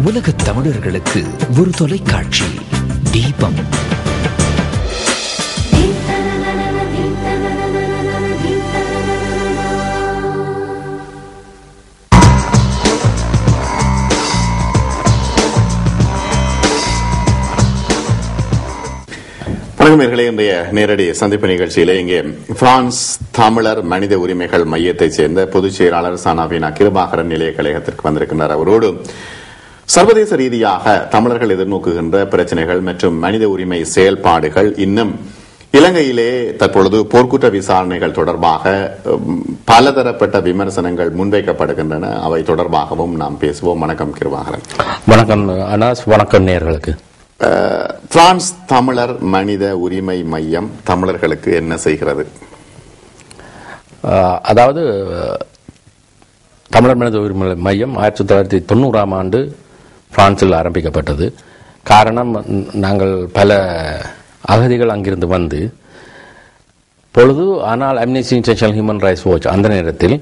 உலகத் தமிழர்களுக்கு ஒரு தொலைக்காட்சி தீபம். வணக்கம். இன்றைய நேரடி சந்திப்பு நிகழ்ச்சியிலே இங்கே பிரான்ஸ் தமிழர் மனித உரிமைகள் மையத்தைச் சேர்ந்த பொதுச் செயலாளர் சனாபினா கிருபாகரன் நிலைய கழகத்திற்கு வந்திருக்கின்றார். அவரோடு சர்வதேச ரீதியாக தமிழர்கள் எதிர்நோக்குகின்ற பிரச்சனைகள் மற்றும் மனித உரிமை செயல்பாடுகள், இன்னும் இலங்கையிலே தற்பொழுது போர்க்குற்ற விசாரணைகள் தொடர்பாக பலதரப்பட்ட விமர்சனங்கள் முன்வைக்கப்படுகின்றன. அவை தொடர்பாகவும் நாம் பேசுவோம். வணக்கம் கிருபாகரன். வணக்கம் அனாஸ். வணக்கம் நேயர்களுக்கு. பிரான்ஸ் தமிழர் மனித உரிமை மையம் தமிழர்களுக்கு என்ன செய்கிறது? அதாவது தமிழர் மனித உரிமை மையம் 1990ஆம் ஆண்டு பிரான்சில் ஆரம்பிக்கப்பட்டது. காரணம், நாங்கள் பல அகதிகள் அங்கிருந்து வந்து பொழுது, ஆனால் Amnesty International, Human Rights Watch அந்த நேரத்தில்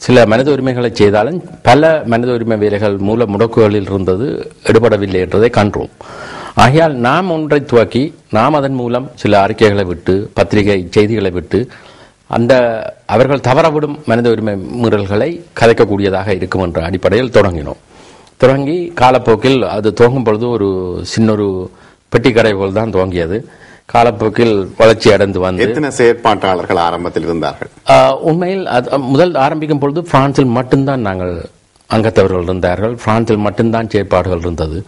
சில மனித உரிமைகளை செய்தாலும் பல மனித உரிமை வேலைகள் மூல முடக்குகளில் இருந்தது எடுபடவில்லை என்றதை கண்டோம். ஆகையால் நாம் ஒன்றை துவக்கி நாம் அதன் மூலம் சில அறிக்கைகளை விட்டு, பத்திரிகை செய்திகளை விட்டு, அந்த அவர்கள் தவறவிடும் மனித உரிமை மீறல்களை கதைக்கக்கூடியதாக இருக்கும் என்ற அடிப்படையில் தொடங்கி காலப்போக்கில் அது துவங்கும் பொழுது ஒரு சின்னொரு பெட்டி கடை போல் தான் துவங்கியது. காலப்போக்கில் வளர்ச்சி அடைந்து வந்து எத்தனை செயற்பாட்டாளர்கள் ஆரம்பத்தில் இருந்தார்கள்? உண்மையில் முதல் ஆரம்பிக்கும் பொழுது பிரான்சில் மட்டும்தான் நாங்கள் அங்கத்தவர்கள் இருந்தார்கள். பிரான்சில் மட்டும்தான் செயற்பாடுகள் இருந்தது.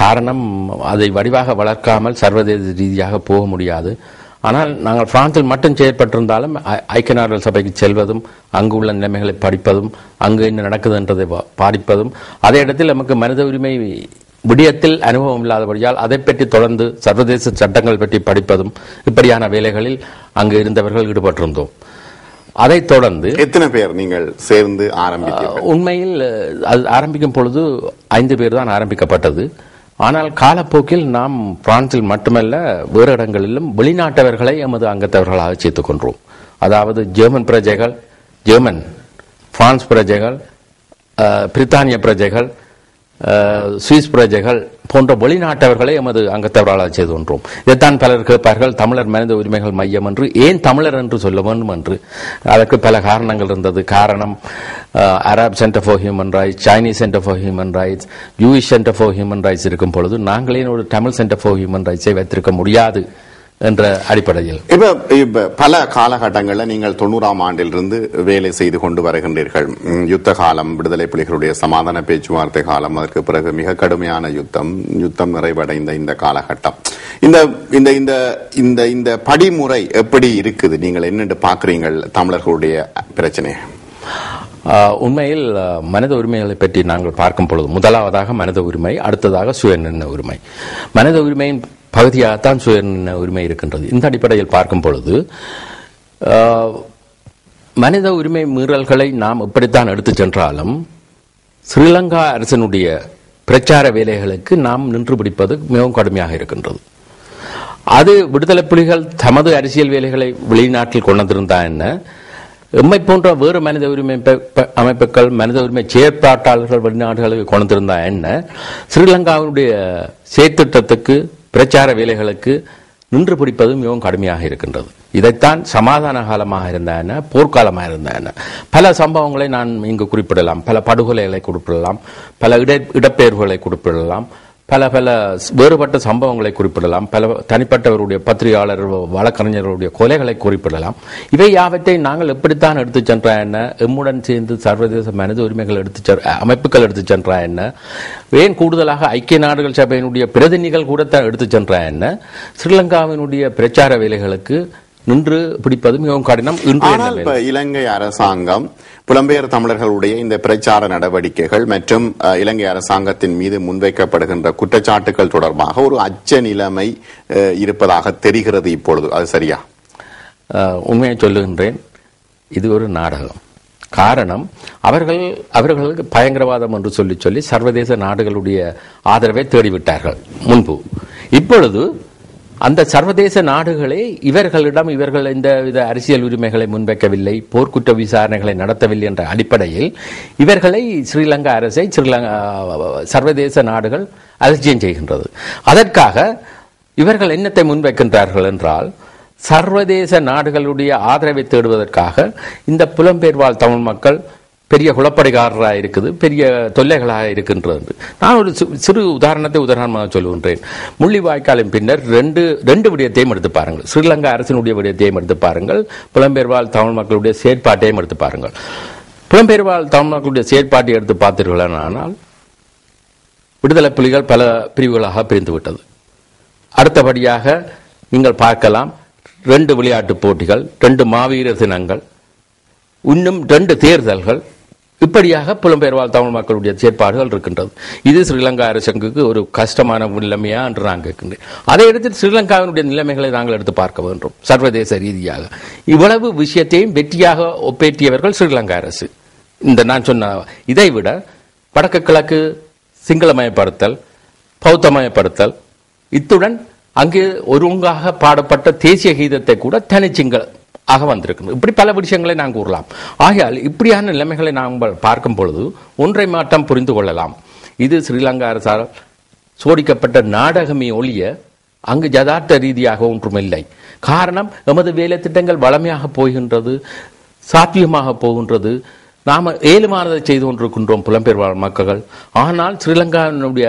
காரணம், அதை வடிவாக வளர்க்காமல் சர்வதேச ரீதியாக போக முடியாது. ஆனால் நாங்கள் பிரான்சில் மட்டும் செயற்பட்டிருந்தாலும் ஐக்கிய நாடுகள் சபைக்கு செல்வதும், அங்கு உள்ள நிலைமைகளை படிப்பதும், அங்கு என்ன நடக்குது என்றதை பாதிப்பதும், அதே இடத்தில் நமக்கு மனித உரிமை விடயத்தில் அனுபவம் இல்லாதபடியால் அதை பற்றி தொடர்ந்து சர்வதேச சட்டங்கள் பற்றி படிப்பதும், இப்படியான வேலைகளில் அங்கு இருந்தவர்கள் ஈடுபட்டிருந்தோம். அதைத் தொடர்ந்து எத்தனை பேர் நீங்கள் சேர்ந்து ஆரம்பித்தீர்கள்? உண்மையில் அது ஆரம்பிக்கும் பொழுது 5 பேர் தான் ஆரம்பிக்கப்பட்டது. ஆனால் காலப்போக்கில் நாம் பிரான்சில் மட்டுமல்ல வேறு இடங்களிலும் வெளிநாட்டவர்களை எமது அங்கத்தவர்களாக சேர்த்துக் கொண்டோம். அதாவது ஜெர்மன் பிரஜைகள், பிரான்ஸ் பிரஜைகள், பிரித்தானிய பிரஜைகள், சுவிஸ் பிரஜைகள் போன்ற வெளிநாட்டவர்களை எமது அங்கத்தவர்களாக செய்து கொண்டோம். இதைத்தான் பலர் கேட்பார்கள், தமிழர் மனித உரிமைகள் மையம் என்று ஏன் தமிழர் என்று சொல்ல வேண்டும் என்று. அதற்கு பல காரணங்கள் இருந்தது. காரணம், Arab centre for human rights, Chinese centre for human rights, Jewish centre for human rights இருக்கும் பொழுது நாங்களே ஒரு தமிழ் சென்டர் ஃபார் ஹியூமன் ரைட்ஸை வைத்திருக்க முடியாது என்ற அடிப்படையில் இப்ப பல காலகட்டங்களில் நீங்கள் 90ஆம் ஆண்டிலிருந்து வேலை செய்து கொண்டு வருகின்றீர்கள். யுத்த காலம், விடுதலை புலிகளுடைய சமாதான பேச்சுவார்த்தை காலம், அதற்கு பிறகு மிக கடுமையான யுத்தம் நிறைவடைந்த இந்த காலகட்டம், இந்த படிமுறை எப்படி இருக்குது? நீங்கள் என்னென்று பார்க்கிறீங்கள் தமிழர்களுடைய பிரச்சனை? உண்மையில் மனித உரிமைகளை பற்றி நாங்கள் பார்க்கும் பொழுது முதலாவதாக மனித உரிமை, அடுத்ததாக சுயநிர்ணய உரிமை. மனித உரிமையின் பகுதியாகத்தான் சுயநிர்ணய உரிமை இருக்கின்றது. இந்த அடிப்படையில் பார்க்கும் பொழுது மனித உரிமை மீறல்களை நாம் எப்படித்தான் எடுத்துச் சென்றாலும் ஸ்ரீலங்கா அரசினுடைய பிரச்சார வேலைகளுக்கு நாம் நின்று பிடிப்பது மிகவும் கடுமையாக இருக்கின்றது. அது விடுதலை புலிகள் தமது அரசியல் வேலைகளை வெளிநாட்டில் கொண்டிருந்தா என்ன, எம்மை போன்ற வேறு மனித உரிமை அமைப்புகள், மனித உரிமை செயற்பாட்டாளர்கள் வெளிநாடுகளுக்கு கொண்டிருந்தா என்ன, ஸ்ரீலங்காவுடைய செயற்திட்டத்துக்கு பிரச்சார வேலைகளுக்கு நின்று பிடிப்பது மிகவும் கடுமையாக இருக்கின்றது. இதைத்தான் சமாதான காலமாக இருந்த என்ன, போர்க்காலமாக இருந்த என்ன, பல சம்பவங்களை நான் இங்கு குறிப்பிடலாம். பல படுகொலைகளை குறிப்பிடலாம், பல இடப்பெயர்வுகளை குறிப்பிடலாம், பல வேறுபட்ட சம்பவங்களை குறிப்பிடலாம், பல தனிப்பட்டவருடைய பத்திரிகையாளர், வழக்கறிஞர்களுடைய கொலைகளை குறிப்பிடலாம். இவை யாவற்றை நாங்கள் எப்படித்தான் எடுத்துச் சென்றா என்ன, எம்முடன் சேர்ந்து சர்வதேச மனித உரிமைகள் அமைப்புகள் எடுத்துச் சென்றா என்ன, ஏன் கூடுதலாக ஐக்கிய நாடுகள் சபையினுடைய பிரதிநிதிகள் கூட எடுத்துச் சென்றா என்ன, ஸ்ரீலங்காவினுடைய பிரச்சார வேலைகளுக்கு நின்று பிடிப்பது மிகவும் கடினம். இலங்கை அரசாங்கம் புலம்பெயர் தமிழர்களுடைய இந்த பிரச்சார நடவடிக்கைகள் மற்றும் இலங்கை அரசாங்கத்தின் மீது முன்வைக்கப்படுகின்ற குற்றச்சாட்டுகள் தொடர்பாக ஒரு அச்ச நிலைமை இருப்பதாக தெரிகிறது இப்பொழுது. அது சரியா? உண்மையை சொல்லுகின்றேன், இது ஒரு நாடகம். காரணம், அவர்களுக்கு பயங்கரவாதம் என்று சொல்லி சர்வதேச நாடுகளுடைய ஆதரவை தேடிவிட்டார்கள் முன்பு. இப்பொழுது அந்த சர்வதேச நாடுகளே இவர்கள் இந்த அரசியல் உரிமைகளை முன்வைக்கவில்லை, போர்க்குற்ற விசாரணைகளை நடத்தவில்லை என்ற அடிப்படையில் இவர்களை ஸ்ரீலங்கா அரசை சர்வதேச நாடுகள் அலட்சியம் செய்கின்றது. அதற்காக இவர்கள் என்னத்தை முன்வைக்கின்றார்கள் என்றால், சர்வதேச நாடுகளுடைய ஆதரவை தேடுவதற்காக இந்த புலம்பெயர் வாழ் தமிழ் மக்கள் பெரிய குழப்படிகாரராக இருக்குது, பெரிய தொல்லைகளாக இருக்கின்றது. நான் ஒரு சிறு உதாரணமாக சொல்லுகின்றேன். முள்ளிவாய்க்காலின் பின்னர் ரெண்டு விடயத்தையும் எடுத்து பாருங்கள். ஸ்ரீலங்கா அரசினுடைய விடயத்தையும் எடுத்து பாருங்கள், புலம்பெயர் வாழ் தமிழ் மக்களுடைய செயற்பாட்டையும் எடுத்து பாருங்கள். புலம்பெயர் வாழ் தமிழ் மக்களுடைய செயற்பாட்டை எடுத்து பார்த்தீர்களானால் விடுதலை புலிகள் பல பிரிவுகளாக பிரிந்து விட்டது. அடுத்தபடியாக நீங்கள் பார்க்கலாம், 2 விளையாட்டுப் போட்டிகள், 2 மாவீரர் தினங்கள், இன்னும் 2 தேர்தல்கள், இப்படியாக புலம்பெயர் வாழ் தமிழ் மக்களுடைய செயற்பாடுகள் இருக்கின்றது. இது ஸ்ரீலங்கா அரசுக்கு ஒரு கஷ்டமான நிலைமையா என்று நான் கேட்கின்றேன். அதை எடுத்து ஸ்ரீலங்காவினுடைய நிலைமைகளை நாங்கள் எடுத்து பார்க்க வேண்டும். சர்வதேச ரீதியாக இவ்வளவு விஷயத்தையும் வெற்றியாக ஒப்பேற்றியவர்கள் ஸ்ரீலங்கா அரசு. இந்த நான் சொன்ன இதை விட வடக்கு கிழக்கு சிங்களமயப்படுத்தல், பௌத்தமயப்படுத்தல், இத்துடன் அங்கு ஒருங்காக பாடப்பட்ட தேசிய கீதத்தை கூட தனிச்சிங்கள ஆக வந்திருக்கிறது. இப்படி பல விஷயங்களை நாம் கூறலாம். ஆகையால் இப்படியான நிலைமைகளை நாம் பார்க்கும் பொழுது ஒன்றை மாற்றம் புரிந்து கொள்ளலாம். இது ஸ்ரீலங்கா அரசால் சோடிக்கப்பட்ட நாடகமே ஒழிய அங்கு யதார்த்த ரீதியாக ஒன்றுமில்லை. காரணம், எமது வேலை திட்டங்கள் வளமையாக போகின்றது, சாத்தியமாக போகின்றது. நாம் ஏழுமானதை செய்து கொண்டிருக்கின்றோம் புலம்பெயர் வாழ் மக்கள். ஆனால் ஸ்ரீலங்காவினுடைய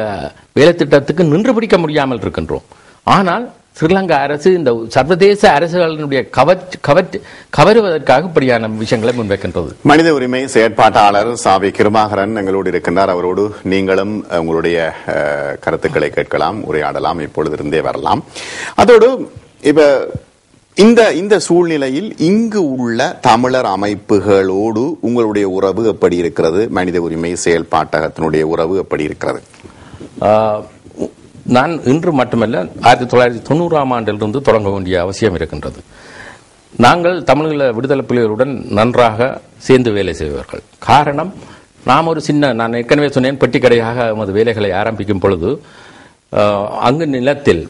வேலை திட்டத்துக்கு நின்று பிடிக்க முடியாமல் இருக்கின்றோம். ஆனால் ஸ்ரீலங்கா அரசு இந்த சர்வதேச அரசுகளினுடைய கவருவதற்காக இப்படியான விஷயங்களை முன்வைக்கின்றது. மனித உரிமை செயற்பாட்டாளர் சாவி கிருபாகரன் எங்களோடு இருக்கின்றார். அவரோடு நீங்களும் உங்களுடைய கருத்துக்களை கேட்கலாம், உரையாடலாம், இப்பொழுது இருந்தே வரலாம். அதோடு இப்ப இந்த சூழ்நிலையில் இங்கு உள்ள தமிழர் அமைப்புகளோடு உங்களுடைய உறவு எப்படி இருக்கிறது? மனித உரிமை செயல்பாட்டகத்தினுடைய உறவு எப்படி இருக்கிறது? நான் இன்று மட்டுமல்ல, 1990ஆம் ஆண்டிலிருந்து தொடங்க வேண்டிய அவசியம் இருக்கின்றது. நாங்கள் தமிழக விடுதலை புலிகளுடன் நன்றாக சேர்ந்து வேலை செய்வார்கள். காரணம், நாம் ஒரு நான் ஏற்கனவே சொன்னேன், பெட்டிக்கடையாக நமது வேலைகளை ஆரம்பிக்கும் பொழுது அங்கு நிலத்தில்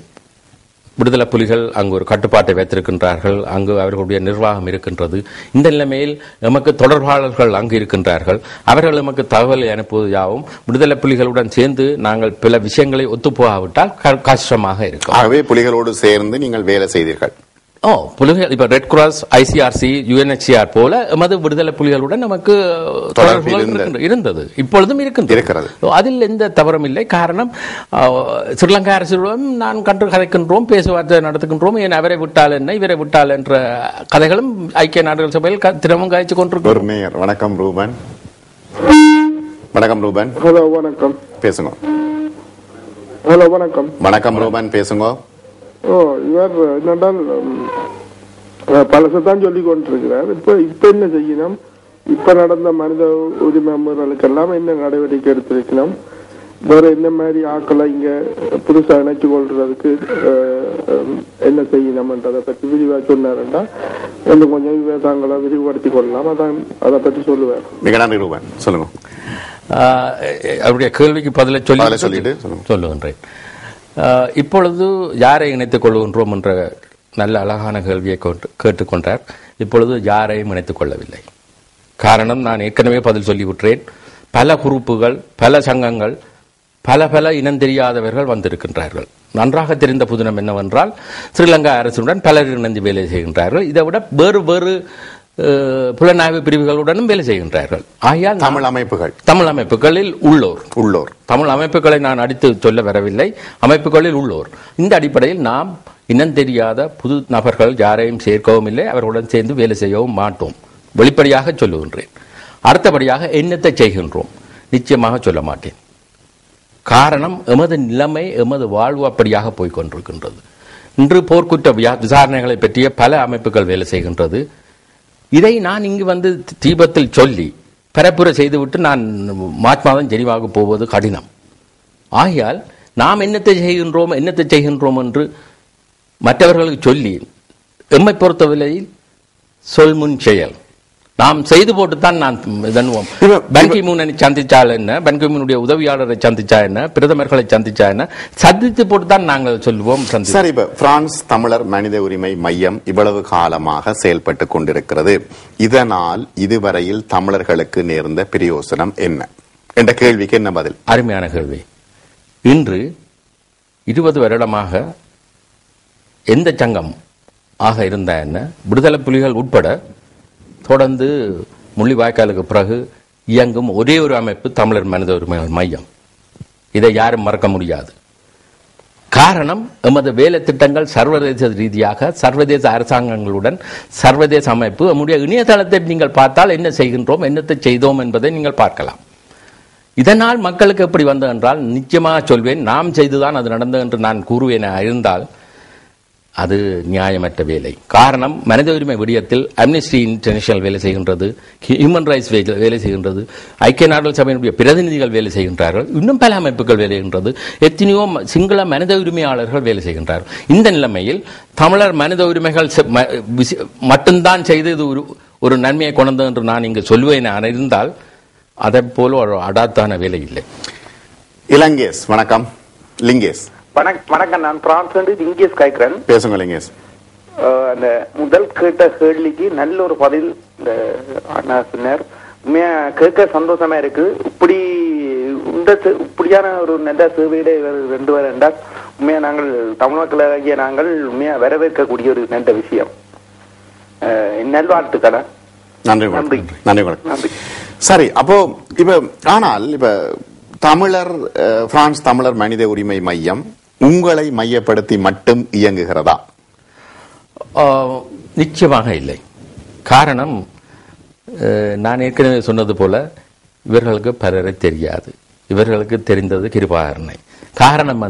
விடுதலை புலிகள் அங்கு ஒரு கட்டுப்பாட்டை வைத்திருக்கின்றார்கள், அங்கு அவர்களுடைய நிர்வாகம் இருக்கின்றது. இந்த நிலைமையில் எமக்கு தொடர்பாளர்கள் அங்கு இருக்கின்றார்கள். அவர்கள் எமக்கு தகவலை அனுப்புவது யாவும் விடுதலை புலிகளுடன் சேர்ந்து நாங்கள் பல விஷயங்களை ஒத்துப்போகாவிட்டால் கஷ்டமாக இருக்கும். ஆகவே புலிகளோடு சேர்ந்து நீங்கள் வேலை செய்தீர்கள்? புலிகள் இப்ப ரெட் கிராஸ், ICRC, UNHCR போல எமது விடுதலை புலிகளுடன் நமக்கு தொடர்புகள் இருந்தது, இப்பொழுதும் இருக்கிறது. அதில் எந்த தவறும் இல்லை. காரணம், ஸ்ரீலங்கா அரசுடன் நான் கண்டு கதைக்கின்றோம், பேச்சுவார்த்தை நடத்துகின்றோம். ஏன் அவரை விட்டால் என்ன, இவரை விட்டால் என்ற கதைகளும் ஐக்கிய நாடுகள் சபையில் தினமும் காய்ச்சி கொண்டிருக்கிறோம். வணக்கம் ரூபன். வணக்கம் ரூபன். ஹலோ வணக்கம். பேசுங்க. ஹலோ வணக்கம். வணக்கம் ரூபன், பேசுங்க. இவர் என்னென்றால் பழசத்தான் சொல்லி கொண்டிருக்கிறார். இப்ப என்ன செய்யணும்? இப்ப நடந்த மனித உரிமை மீறலுக்கெல்லாம் என்ன நடவடிக்கை எடுத்திருக்கணும்? வேற என்ன மாதிரி ஆக்களை இங்க புதுசா இணைச்சு கொள்றதுக்கு என்ன செய்யணும்ன்றதை பற்றி விரிவா சொன்னாருன்னா இன்னும் கொஞ்சம் விவசாயங்களை விரிவுபடுத்திக் கொள்ளலாம். அதான் அதை பற்றி சொல்லுவார். மிக நன்றி ரூபன், சொல்லுங்க. அவருடைய கேள்விக்கு பதிலை சொல்லிட்டு சொல்லுகின்றேன். இப்பொழுது யாரை இணைத்துக் கொள்கின்றோம் என்ற நல்ல அழகான கேள்வியை கேட்டுக்கொண்டார். இப்பொழுது யாரையும் இணைத்துக் கொள்ளவில்லை. காரணம், நான் ஏற்கனவே பதில் சொல்லிவிட்டேன். பல குரூப்புகள், பல சங்கங்கள், பல இனம் தெரியாதவர்கள் வந்திருக்கின்றார்கள். நன்றாக தெரிந்த புதினம் என்னவென்றால், ஸ்ரீலங்கா அரசுடன் பலர் இணைந்து வேலை செய்கின்றார்கள். இதை விட வேறு புலனாய்வு பிரிவுகளுடனும் வேலை செய்கின்றார்கள். ஆகையால் தமிழ் அமைப்புகளில் உள்ளோர் தமிழ் அமைப்புகளை நான் அடித்து சொல்ல வரவில்லை, அமைப்புகளில் உள்ளோர். இந்த அடிப்படையில் நாம் இனம் தெரியாத புது நபர்கள் யாரையும் சேர்க்கவும் இல்லை, அவர்களுடன் சேர்ந்து வேலை செய்யவும் மாட்டோம். வெளிப்படையாக சொல்லுகின்றேன். அடுத்தபடியாக என்னத்தை செய்கின்றோம்? நிச்சயமாக சொல்ல மாட்டேன். காரணம், எமது நிலைமை, எமது வாழ்வு அப்படியாக போய்கொண்டிருக்கின்றது. இன்று போர்க்குற்ற விசாரணைகளை பற்றிய பல அமைப்புகள் வேலை செய்கின்றது. இதை நான் இங்கு வந்து தீபத்தில் சொல்லி பரப்புரை செய்துவிட்டு நான் மார்ச் மாதம் ஜெனீவாவுக்கு போவது கடினம். ஆகையால் நாம் என்னத்தை செய்கின்றோம் என்று மற்றவர்களுக்கு சொல்லி, எம்மை பொறுத்தவரையில் சொல் முன் செயல், நாம் செய்து போட்டுத்தான் நான் இதன்னுவோம். பன்கி மூனை சந்திச்சால் என்ன, பன்கி மூனுடைய உதவியாளரை சந்திச்சா என்ன, பிரதமர்களை சந்திச்சா என்ன, சந்தித்து போட்டுத்தான் நாங்கள் சொல்லுவோம். சரி, இப்ப பிரான்ஸ் தமிழர் மனித உரிமை மையம் இவ்வளவு காலமாக செயல்பட்டு கொண்டிருக்கிறது. இதனால் இதுவரையில் தமிழர்களுக்கு நேர்ந்த பிரயோசனம் என்ன என்ற கேள்விக்கு என்ன பதில்? அருமையான கேள்வி. இன்று 20 வருடமாக எந்த சங்கம் ஆக இருந்த என்ன, விடுதலை புலிகள் உட்பட தொடர்ந்து முள்ளிவாய்க்காலுக்கு பிறகு இயங்கும் ஒரே ஒரு அமைப்பு தமிழர் மனித உரிமைகள் மையம். இதை யாரும் மறக்க முடியாது. காரணம், எமது வேலை திட்டங்கள் சர்வதேச ரீதியாக சர்வதேச அரசாங்கங்களுடன் சர்வதேச அமைப்பு, நம்முடைய இணையதளத்தை நீங்கள் பார்த்தால் என்ன செய்கின்றோம், என்னத்தை செய்தோம் என்பதை நீங்கள் பார்க்கலாம். இதனால் மக்களுக்கு எப்படி வந்தது என்றால், நிச்சயமாக சொல்வேன், நாம் செய்துதான் அது நடந்தது என்று நான் கூறுவேன் இருந்தால் அது நியாயமற்ற வேலை. காரணம், மனித உரிமை விடயத்தில் அம்னஸ்டி இன்டர்நேஷனல் வேலை செய்கின்றது, ஹியூமன் ரைட்ஸ் வேலை செய்கின்றது, ஐக்கிய நாடுகள் சபையினுடைய பிரதிநிதிகள் வேலை செய்கின்றார்கள், இன்னும் பல அமைப்புகள் வேலை செய்கின்றது, எத்தனையோ சிங்கள மனித உரிமையாளர்கள் வேலை செய்கின்றார்கள். இந்த நிலைமையில் தமிழர் மனித உரிமைகள் மட்டும்தான் செய்து இது ஒரு நன்மையை கொண்டது என்று நான் இங்கு சொல்லுவேன் இருந்தால் அதை போல ஒரு அடாத்தான வேலை இல்லை. இலங்கேஷ், வணக்கம். லிங்கேஷ், வணக்கம். நான் பிரான்ஸ் லிங்கேஷ் கேட்கிறேன். பேசுங்க லிங்கேஷ். அந்த முதல் கேட்ட கேள்விக்கு நல்ல ஒரு பதில் இந்த அண்ணா சொன்னார். உண்மையா கேட்க சந்தோஷமா இருக்கு. இப்படியான ஒரு நல்ல சேவையில ரெண்டு பேர் என்றால் உண்மையா நாங்கள் தமிழ் மக்களாகிய நாங்கள் உண்மையா வரவேற்கக்கூடிய ஒரு நல்ல விஷயம். நல்வாழ்த்துக்களை. நன்றி நன்றி நன்றி. சரி, அப்போ இப்ப ஆனால் இப்ப தமிழர் பிரான்ஸ் தமிழர் மனித உரிமை மையம் உங்களை மையப்படுத்தி மட்டும் இயங்குகிறதா? நிச்சயமாக இல்லை. காரணம், நான் ஏற்கனவே சொன்னது போல இவர்களுக்கு பலரை தெரியாது. இவர்களுக்கு தெரிந்தது கிருபாகரனை. காரணம்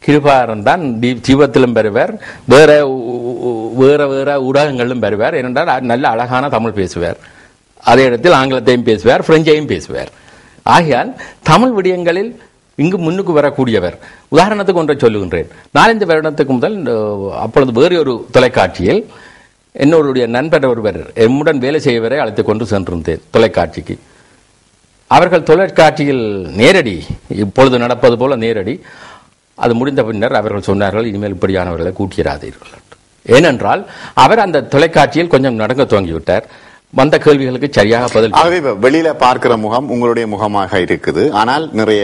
கிருபாகரன் தான் ஜீவத்திலும் பெறுவார், வேற வேற ஊடகங்களிலும் பெறுவார். ஏனென்றால் நல்ல அழகான தமிழ் பேசுவார், அதே இடத்தில் ஆங்கிலத்தையும் பேசுவார், பிரெஞ்சையும் பேசுவார். ஆகையால் தமிழ் விடயங்களில் இங்கு முன்னுக்கு வரக்கூடியவர். உதாரணத்துக்கு ஒன்றை சொல்லுகின்றேன். 4-5 வருடத்துக்கு முதல் அப்பொழுது வேறு ஒரு தொலைக்காட்சியில் என்னோருடைய நண்பர் ஒருவர் எம்முடன் வேலை செய்வரை அழைத்துக் கொண்டு சென்றிருந்தேன் தொலைக்காட்சிக்கு. அவர்கள் தொலைக்காட்சியில் நேரடி, இப்பொழுது நடப்பது போல நேரடி, அது முடிந்த பின்னர் அவர்கள் சொன்னார்கள், இனிமேல் இப்படியானவர்களை கூட்டியராதீர்கள். ஏனென்றால் அவர் அந்த தொலைக்காட்சியில் கொஞ்சம் நடக்க துவங்கிவிட்டார். வந்த கேள்விகளுக்கு சரியாக பதில். ஆகவே வெளியில பார்க்கிற முகம் உங்களுடைய முகமாக இருக்குது, ஆனால் நிறைய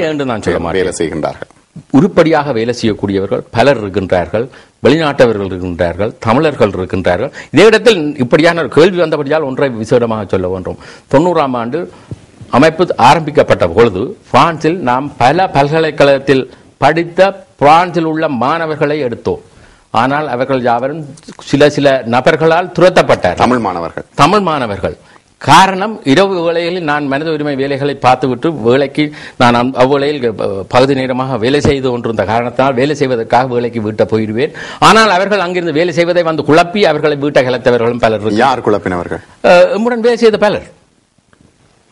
என்று நான் சொல்ல மாட்டேன். வேலை செய்கின்றார்கள், உருப்படியாக வேலை செய்யக்கூடியவர்கள் பலர் இருக்கின்றார்கள். வெளிநாட்டவர்கள் இருக்கின்றார்கள், தமிழர்கள் இருக்கின்றார்கள். இதே இடத்தில் இப்படியான ஒரு கேள்வி வந்தபடியால் ஒன்றை விசேடமாக சொல்ல வேண்டும். 90ஆம் ஆண்டு அமைப்பு ஆரம்பிக்கப்பட்ட பொழுது பிரான்சில் நாம் பல பல்கலைக்கழகத்தில் படித்த பிரான்சில் உள்ள மாணவர்களை எடுத்தோம். ஆனால் அவர்கள் யாவரும் சில நபர்களால் துரத்தப்பட்டார். தமிழ் மாணவர்கள். காரணம், இரவு வேளைகளில் நான் மனித உரிமை வேலைகளை பார்த்துவிட்டு வேலைக்கு நான் அவ்வேளையில் பகுதி நேரமாக வேலை செய்து கொண்டிருந்த காரணத்தினால் வேலை செய்வதற்காக வேலைக்கு வீட்டை போயிடுவேன். ஆனால் அவர்கள் அங்கிருந்து வேலை செய்வதை குழப்பி அவர்களை வீட்டை கலைத்தவர்களும் பலர். யார் குழப்பினவர்கள்? எம்முடன் வேலை செய்த பலர்.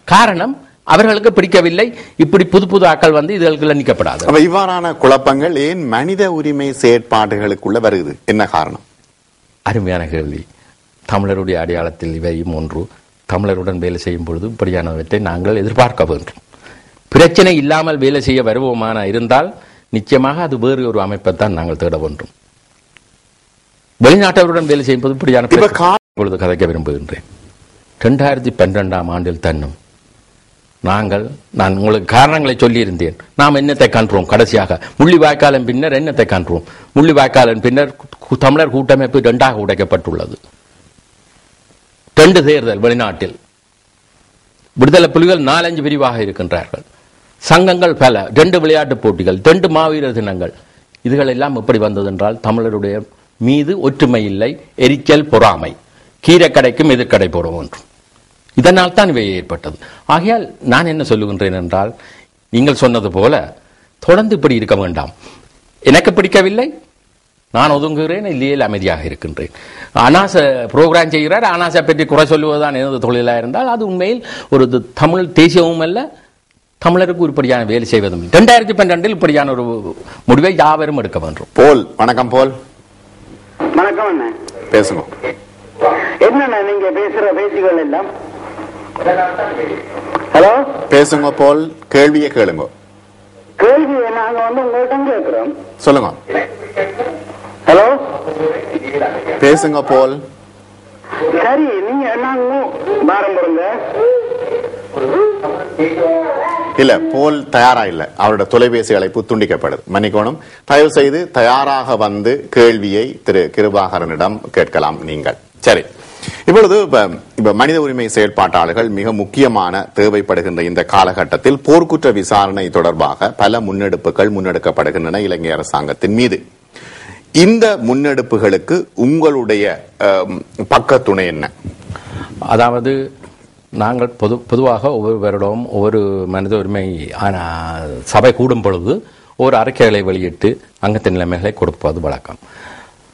காரணம், அவர்களுக்கு பிடிக்கவில்லை. இப்படி புது ஆக்கள் இதுகளுக்கு நீக்கப்படாது. இவ்வாறான குழப்பங்கள் ஏன் மனித உரிமை செயற்பாடுகளுக்குள்ள வருகிறது? என்ன காரணம்? அருமையான கேள்வி. தமிழருடைய அடையாளத்தில் இவையும் ஒன்று. தமிழருடன் வேலை செய்யும் பொழுது இப்படியானவற்றை நாங்கள் எதிர்பார்க்க வேண்டும். பிரச்சனை இல்லாமல் வேலை செய்ய வருவோமான இருந்தால் நிச்சயமாக அது வேறு ஒரு அமைப்பைத்தான் நாங்கள் தேட வேண்டும். வெளிநாட்டவருடன் வேலை செய்யும் போது இப்படியான பொழுது கதைக்க விரும்புகின்றேன். 2012ஆம் ஆண்டில் தன்னும் நான் உங்களுக்கு காரணங்களை சொல்லியிருந்தேன். நாம் என்னத்தை காண்றோம்? கடைசியாக முள்ளிவாய்க்காலின் பின்னர் என்னத்தை காண்றோம்? முள்ளிவாய்க்காலின் பின்னர் தமிழர் கூட்டமைப்பு 2ஆக உடைக்கப்பட்டுள்ளது. 2 தேர்தல் வெளிநாட்டில். விடுதலை புலிகள் 4-5 பிரிவாக இருக்கின்றார்கள். சங்கங்கள் பல, 2 விளையாட்டுப் போட்டிகள், 2 மாவீரர் தினங்கள். இதுகள் எல்லாம் எப்படி வந்தது என்றால் தமிழருடைய மீது ஒற்றுமை இல்லை, எரிச்சல், பொறாமை, கீரைக்கடைக்கும் எதிர்கடை போட ஒன்று. இதனால் தான் இவை ஏற்பட்டது. ஆகையால் நான் என்ன சொல்லுகின்றேன் என்றால், நீங்கள் சொன்னது போல தொடர்ந்து இப்படி இருக்க வேண்டாம். எனக்கு பிடிக்கவில்லை, நான் ஒதுங்குகிறேன், இல்லையே அமைதியாக இருக்கின்றேன். அனாச புரோகிராம் செய்கிறார், அனாசை பற்றி குறை சொல்லுவதுதான் எனது தொழிலாக இருந்தால் அது உண்மையில் ஒரு தமிழ் தேசியமும் அல்ல, தமிழருக்கு உருப்படியான வேலை செய்வதும். 2012 இப்படியான ஒரு முடிவை யாவரும் எடுக்க வேண்டும். போல், வணக்கம் போல். வணக்கம். பேசுங்க. என்னண்ணா நீங்க பேசுற பேச்சுகள் எல்லாம்? ஹலோ, பேசுங்க போல், கேள்வியை கேளுங்க. கேள்வி நாங்க உங்கள்கிட்ட கேட்கிறோம். சொல்லுங்க. ஹலோ, பேசுங்க போல். சரி, நீங்க நாங்க பாரம் போடுங்க. இல்ல, போல் தயாரா இல்ல, அவரோட தொலைபேசி அழைப்பு துண்டிக்கப்படுது. மன்னிக்கணும். தயவு செய்து தயாராக வந்து கேள்வியை திரு கிருபாகரனிடம் கேட்கலாம் நீங்கள். சரி, இப்பொழுது இப்ப மனித உரிமை செயற்பாட்டாளர்கள் மிக முக்கியமான தேவைப்படுகின்ற இந்த காலகட்டத்தில் போர்க்குற்ற விசாரணை தொடர்பாக பல முன்னெடுப்புகள் முன்னெடுக்கப்படுகின்றன இலங்கை அரசாங்கத்தின் மீது. இந்த முன்னெடுப்புகளுக்கு உங்களுடைய பக்க துணை என்ன? அதாவது நாங்கள் பொதுவாக ஒவ்வொரு வருடமும் ஒவ்வொரு மனித உரிமை சபை கூடும் பொழுது ஒரு அறிக்கைகளை வெளியிட்டு அங்கத்தின் நிலைமைகளை கொடுப்பது வழக்கம்.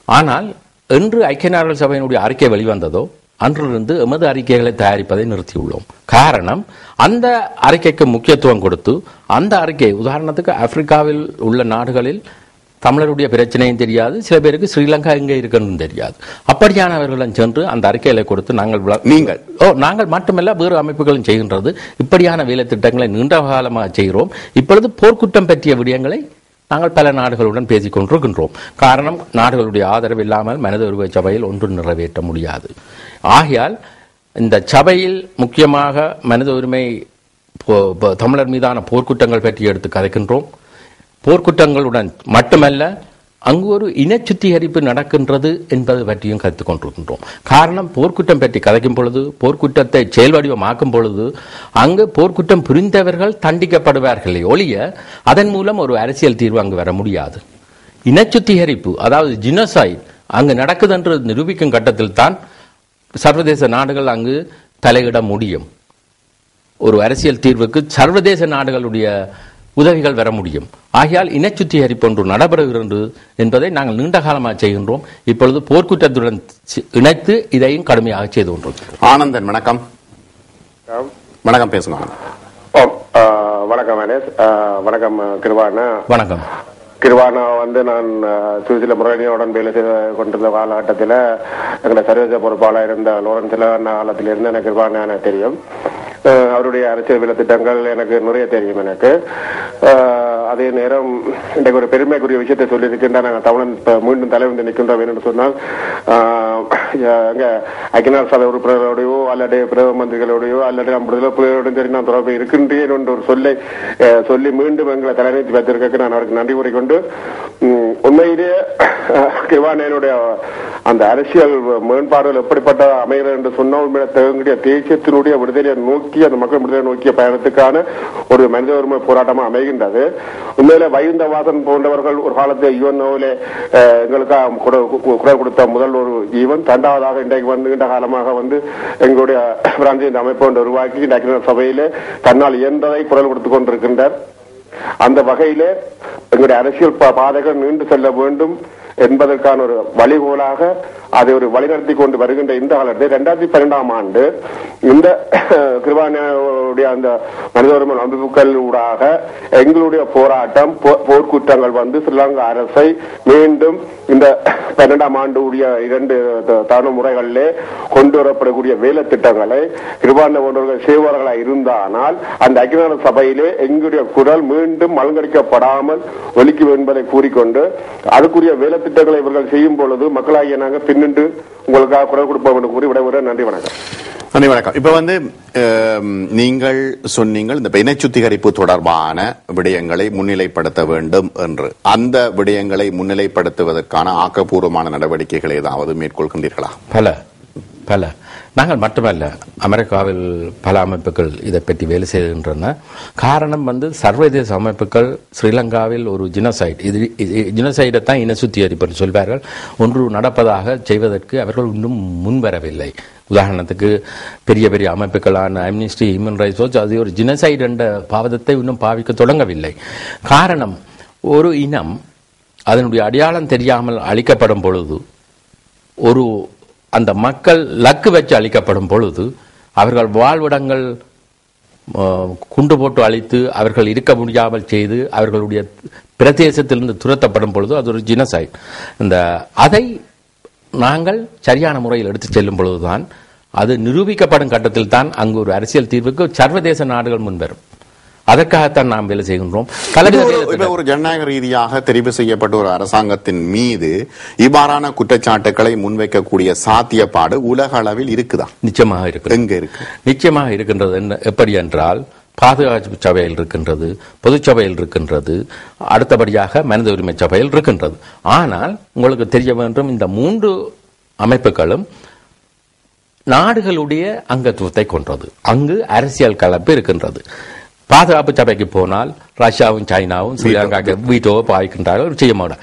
ஆனால் என்று ஐக்கிய நாடுகள் சபையினுடைய அறிக்கை வெளிவந்ததோ அன்றிலிருந்து எமது அறிக்கைகளை தயாரிப்பதை நிறுத்தியுள்ளோம். காரணம், அந்த அறிக்கைக்கு முக்கியத்துவம் கொடுத்து அந்த அறிக்கை, உதாரணத்துக்கு ஆப்பிரிக்காவில் உள்ள நாடுகளில் தமிழருடைய பிரச்சனையும் தெரியாது, சில பேருக்கு ஸ்ரீலங்கா எங்கே இருக்குன்னு தெரியாது. அப்படியானவர்களும் சென்று அந்த அறிக்கைகளை கொடுத்து நாங்கள் மட்டுமல்ல வேறு அமைப்புகளும் செய்கின்றது. இப்படியான வேலை திட்டங்களை நீண்ட காலமாக செய்கிறோம். இப்பொழுது போர்க்குற்றம் பற்றிய விடயங்களை நாங்கள் பல நாடுகளுடன் பேசிக் கொண்டிருக்கின்றோம். காரணம், நாடுகளுடைய ஆதரவு இல்லாமல் மனித உரிமை சபையில் ஒன்றும் நிறைவேற்ற முடியாது. ஆகையால் இந்த சபையில் முக்கியமாக மனித உரிமை தமிழர் மீதான போர்க்குற்றங்கள் பற்றி எடுத்து கதைக்கின்றோம். போர்க்குற்றங்களுடன் மட்டுமல்ல, அங்கு ஒரு இன சுத்திகரிப்பு நடக்கின்றது என்பது பற்றியும் கருத்து கொண்டிருக்கின்றோம். காரணம், போர்க்குற்றம் பற்றி கதைக்கும் பொழுது, போர்க்குற்றத்தை செயல் வடிவமாக்கும் பொழுது அங்கு போர்க்குற்றம் புரிந்தவர்கள் தண்டிக்கப்படுவார்களே ஒழிய அதன் மூலம் ஒரு அரசியல் தீர்வு அங்கு வர முடியாது. இன சுத்திகரிப்பு, அதாவது ஜினோசைட் அங்கு நடக்குது என்று நிரூபிக்கும் கட்டத்தில் தான் சர்வதேச நாடுகள் அங்கு தலையிட முடியும். ஒரு அரசியல் தீர்வுக்கு சர்வதேச நாடுகளுடைய உதவிகள் வர முடியும். ஆகையால் இனச்சுத்திகரிப்பு ஒன்று நடைபெறுகிறது என்பதை நாங்கள் நீண்ட காலமாக செய்கின்றோம். இப்பொழுது போர்க்குற்றத்துடன் இணைத்து இதையும் கடுமையாக செய்து கொண்டிருக்கிறோம். ஆனந்தன், வணக்கம். வணக்கம், பேசுங்க. வணக்கம் அனேஷ். வணக்கம் கிருபானா. வணக்கம் கிருபானா. நான் சுவிசில முரணியுடன் வேலை செய்து கொண்டிருந்த காலகட்டத்தில் எங்களை சர்வதேச பொறுப்பாளர் இருந்த லோரன்சில காலத்திலிருந்து எனக்கு கிருபானா எனக்கு தெரியும். அவருடைய அரசியல் வேலை திட்டங்கள் எனக்கு நிறைய தெரியும். எனக்கு அதே நேரம் இன்றைக்கு ஒரு பெருமைக்குரிய விஷயத்தை சொல்லியிருக்கின்ற நாங்கள் தமிழன் மீண்டும் தலைவந்து நிற்கின்றோம் என்று சொன்னால், அங்க ஐக்கிய நாடு சபை உறுப்பினர்களோடையோ அல்லது பிரதம மந்திரிகளோடையோ அல்லது நம் புலிகளோடும் சரி நான் தொடர்பு இருக்கின்றேன் என்ற ஒரு சொல்லை சொல்லி மீண்டும் எங்களை தலைநிறுத்தி வைத்திருக்க நான் அவருக்கு நன்றி கூறிக்கொண்டு, உண்மையிலேயே கிருபானனுடைய அந்த அரசியல் மேம்பாடுகள் எப்படிப்பட்ட அமைகிறது என்று சொன்னால், உண்மையில தேசியத்தினுடைய விடுதலையை நோக்கி, அந்த மக்கள் விடுதலை நோக்கிய பயணத்துக்கான ஒரு மனித உரிமை போராட்டமாக அமைகின்றது. உண்மையில வைகுந்தவாசன் போன்றவர்கள் ஒரு காலத்தில் யுஎன்ஓவிலே எங்களுக்காக குரல் கொடுத்த முதல் ஒரு ஜீவன், இரண்டாவதாக இன்றைக்கு நீண்ட காலமாக எங்களுடைய பிராந்திய அமைப்பு ஒன்று உருவாக்கி ஐக்கிய சபையிலே தன்னால் இயன்றதை குரல் கொடுத்துக் கொண்டிருக்கின்றார். அந்த வகையிலே எங்களுடைய அரசியல் பாதைகள் நீண்டு செல்ல வேண்டும் என்பதற்கான ஒரு வழிகோலாக அதை ஒரு வழிநடத்தி கொண்டு வருகின்ற இந்த காலத்தில் 2012ஆம் ஆண்டு இந்த கிருபானுடைய அந்த மனித உரிமை அமைப்புகள் ஊடாக எங்களுடைய போராட்டம், போர்க்குற்றங்கள் ஸ்ரீலங்கா அரசை மீண்டும் இந்த 12ஆம் ஆண்டு உடைய 2 தலைமுறைகளிலே கொண்டு வரப்படக்கூடிய வேலை திட்டங்களை கிருபான போன்றவர்கள் செய்வார்களாக இருந்தானால் அந்த ஐக்கிய நாடு சபையிலே எங்களுடைய குரல் மீண்டும் மலங்கடிக்கப்படாமல் ஒலிக்கும் என்பதை கூறிக்கொண்டு, அதுக்குரிய வேலை திட்டங்களை இவர்கள் செய்யும் பொழுது மக்களாகிய நாங்கள் பின்னின்று உங்களுக்காக குரல் கொடுப்போம் என்று கூறி விடைபெற நன்றி, வணக்கம். நன்றி, வணக்கம். இப்ப நீங்கள் சொன்னீங்கள் இந்த இன சுத்திகரிப்பு தொடர்பான விடயங்களை முன்னிலைப்படுத்த வேண்டும் என்று. அந்த விடயங்களை முன்னிலைப்படுத்துவதற்கான ஆக்கப்பூர்வமான நடவடிக்கைகளை ஏதாவது மேற்கொள்கின்றீர்களா? பல நாங்கள் மட்டுமல்ல, அமெரிக்காவில் பல அமைப்புகள் இதை பற்றி வேலை செய்கின்றன. காரணம் சர்வதேச அமைப்புகள் ஸ்ரீலங்காவில் ஒரு ஜினோசைடை தான் இன சுத்திகரிப்பு சொல்வார்கள், ஒன்று நடப்பதாக செய்வதற்கு அவர்கள் இன்னும் முன்வரவில்லை. உதாரணத்துக்கு பெரிய பெரிய அமைப்புகளான அம்னிஸ்டி, ஹியூமன் ரைட்ஸ் வாட்ச், அது ஒரு ஜினோசைடு என்ற பாவத்தை இன்னும் பாவிக்க தொடங்கவில்லை. காரணம், ஒரு இனம் அதனுடைய அடையாளம் தெரியாமல் அழிக்கப்படும் பொழுது, ஒரு அந்த மக்கள் லக்கு வச்சு அழிக்கப்படும் பொழுது, அவர்கள் வாழ்விடங்கள் குண்டு போட்டு அழித்து அவர்கள் இருக்க முடியாமல் செய்து அவர்களுடைய பிரதேசத்திலிருந்து துரத்தப்படும் பொழுது அது ஒரு ஜினோசைட். அதை நாங்கள் சரியான முறையில் எடுத்துச் செல்லும் பொழுதுதான் அது நிரூபிக்கப்படும் கட்டத்தில் தான் அங்கு ஒரு அரசியல் தீர்வுக்கு சர்வதேச நாடுகள் முன்வரும். அதற்காகத்தான் நாம் வேலை செய்கின்றோம். ஒரு ஜனநாயக ரீதியாக தெரிவு செய்யப்பட்ட ஒரு அரசாங்கத்தின் மீது இவ்வாறான குற்றச்சாட்டுகளை முன்வைக்கக்கூடிய சாத்தியப்பாடு உலக அளவில் இருக்குதா? நிச்சயமாக இருக்கு. எங்க இருக்கு? நிச்சயமாக இருக்கின்றது. எப்படி என்றால் பாதுகாப்பு சபையில் இருக்கின்றது, பொதுச்சபையில் இருக்கின்றது, அடுத்தபடியாக மனித உரிமை சபையில் இருக்கின்றது. ஆனால் உங்களுக்கு தெரிய வேண்டும், இந்த 3 அமைப்புகளும் நாடுகளுடைய அங்கத்துவத்தை கொண்டது. அங்கு அரசியல் கலப்பு இருக்கின்றது. பாதுகாப்பு சபைக்கு போனால் ரஷ்யாவும் சைனாவும் ஸ்ரீலங்காவுக்கு வீட்டோ பாய்க்கின்றார்கள், செய்ய மாட்டார்.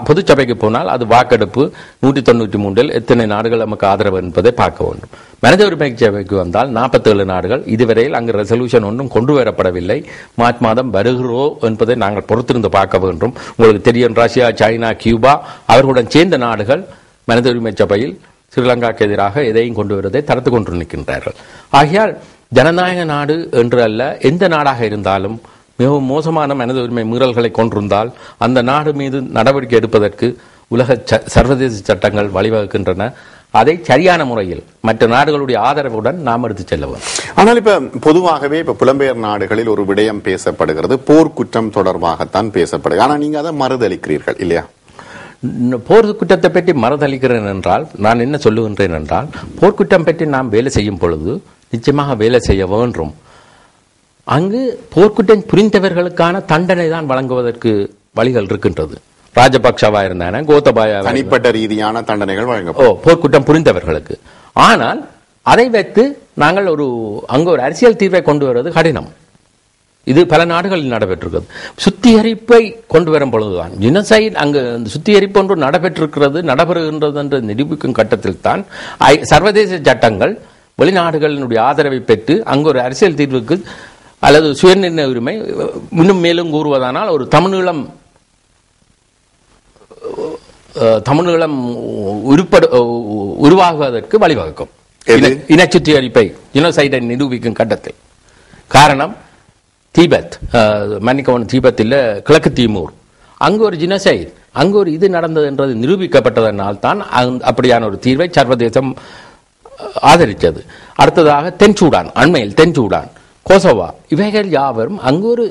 பொதுச்சபைக்கு போனால் அது வாக்கெடுப்பு 193 எத்தனை நாடுகள் நமக்கு ஆதரவு என்பதை பார்க்க வேண்டும். மனித உரிமை சபைக்கு வந்தால் 47 நாடுகள். இதுவரையில் அங்கு ரெசல்யூஷன் ஒன்றும் கொண்டு வரப்படவில்லை. மார்ச் மாதம் வருகிறோம் என்பதை நாங்கள் பொறுத்திருந்து பார்க்க வேண்டும். உங்களுக்கு தெரியும், ரஷ்யா, சைனா, கியூபா அவர்களுடன் சேர்ந்த நாடுகள் மனித உரிமை சபையில் ஸ்ரீலங்காவுக்கு எதிராக எதையும் கொண்டு வருவதை தடுத்து கொண்டு நிற்கின்றார்கள். ஆகையால் ஜனநாயக நாடு என்று அல்ல, எந்த நாடாக இருந்தாலும் மிகவும் மோசமான மனித உரிமை மீறல்களை கொண்டிருந்தால் அந்த நாடு மீது நடவடிக்கை எடுப்பதற்கு உலக சர்வதேச சட்டங்கள் வழிவகுக்கின்றன. அதை சரியான முறையில் மற்ற நாடுகளுடைய ஆதரவுடன் நாம் எடுத்துச் செல்ல வேண்டும். ஆனால் பொதுவாகவே புலம்பெயர் நாடுகளில் ஒரு விடயம் பேசப்படுகிறது, போர்க்குற்றம் தொடர்பாகத்தான் பேசப்படுகிறது. ஆனால் நீங்க அதை மறுதளிக்கிறீர்கள் இல்லையா? போர்க்குற்றத்தை பற்றி மறுதளிக்கிறேன் என்றால் நான் என்ன சொல்லுகின்றேன் என்றால், போர்க்குற்றம் பற்றி நாம் வேலை செய்யும் பொழுது நிச்சயமாக வேலை செய்ய வேண்டும். அங்கு போர்க்குற்றம் புரிந்தவர்களுக்கான தண்டனை தான் வழங்குவதற்கு வழிகள் இருக்கின்றது. ராஜபக்சவா இருந்தான, கோத்தபாயா தனிப்பட்ட ரீதியான தண்டனைகள் வழங்க போர்க்குற்றம் புரிந்தவர்களுக்கு. ஆனால் அதை வைத்து நாங்கள் அங்கு ஒரு அரசியல் தீர்வை கொண்டு வருவது கடினம். இது பல நாடுகளில் நடைபெற்றிருக்கிறது. சுத்திகரிப்பை கொண்டு வரும் பொழுதுதான் ஜினோசைட் அங்கு சுத்திகரிப்பு ஒன்று நடைபெறுகின்றது என்று நிரூபிக்கும் கட்டத்தில் தான் சர்வதேச சட்டங்கள் வெளிநாடுகளினுடைய ஆதரவை பெற்று அங்கு ஒரு அரசியல் தீர்வுக்கு அல்லது சுயநிர்ணய உரிமை இன்னும் மேலும் கூறுவதானால் ஒரு தமிழீழம் உருவாகுவதற்கு வழிவகுக்கும். இன சுத்திகரிப்பை ஜினோசைடை நிரூபிக்கும் கட்டத்தில். காரணம், தீபத் தீபத்தில் கிழக்கு தீமூர் அங்கு ஒரு ஜினோசைட், அங்கு ஒரு இது நடந்தது என்றது நிரூபிக்கப்பட்டதனால் தான் அப்படியான ஒரு தீர்வை சர்வதேசம் ஆதரித்தது. அடுத்ததாக தென்சூடான், அண்மையில் தென்சூடான், கோசோவா, இவைகள் யாவரும் அங்கு ஒரு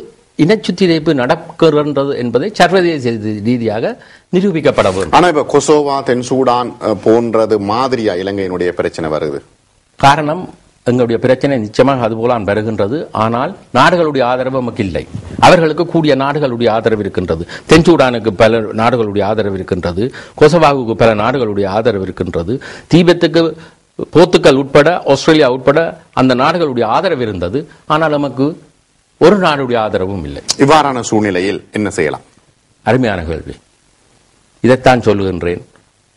இனச்சுத்திரைப்பு நடக்கிறது என்பதை சர்வதேச ரீதியாக நிரூபிக்கப்பட வேண்டும். ஆனா இப்ப கொசோவா, தென்சூடான் போன்றது மாதிரியா இலங்கையினுடைய பிரச்சனை வருது? காரணம், எங்களுடைய பிரச்சனை நிச்சயமாக அதுபோலான் வருகின்றது. ஆனால் நாடுகளுடைய ஆதரவு நமக்கு இல்லை. அவர்களுக்கு கூடிய நாடுகளுடைய ஆதரவு இருக்கின்றது. தென்சூடானுக்கு பல நாடுகளுடைய ஆதரவு இருக்கின்றது. கொசோவாவுக்கு பல நாடுகளுடைய ஆதரவு இருக்கின்றது. தீபத்துக்கு போர்த்துக்கல் உட்பட, ஆஸ்திரேலியா உட்பட அந்த நாடுகளுடைய ஆதரவு இருந்தது. ஆனால் நமக்கு ஒரு நாடுடைய ஆதரவும் இல்லை. இவ்வாறான சூழ்நிலையில் என்ன செய்யலாம்? அருமையான கேள்வி. இதைத்தான் சொல்லுகின்றேன்.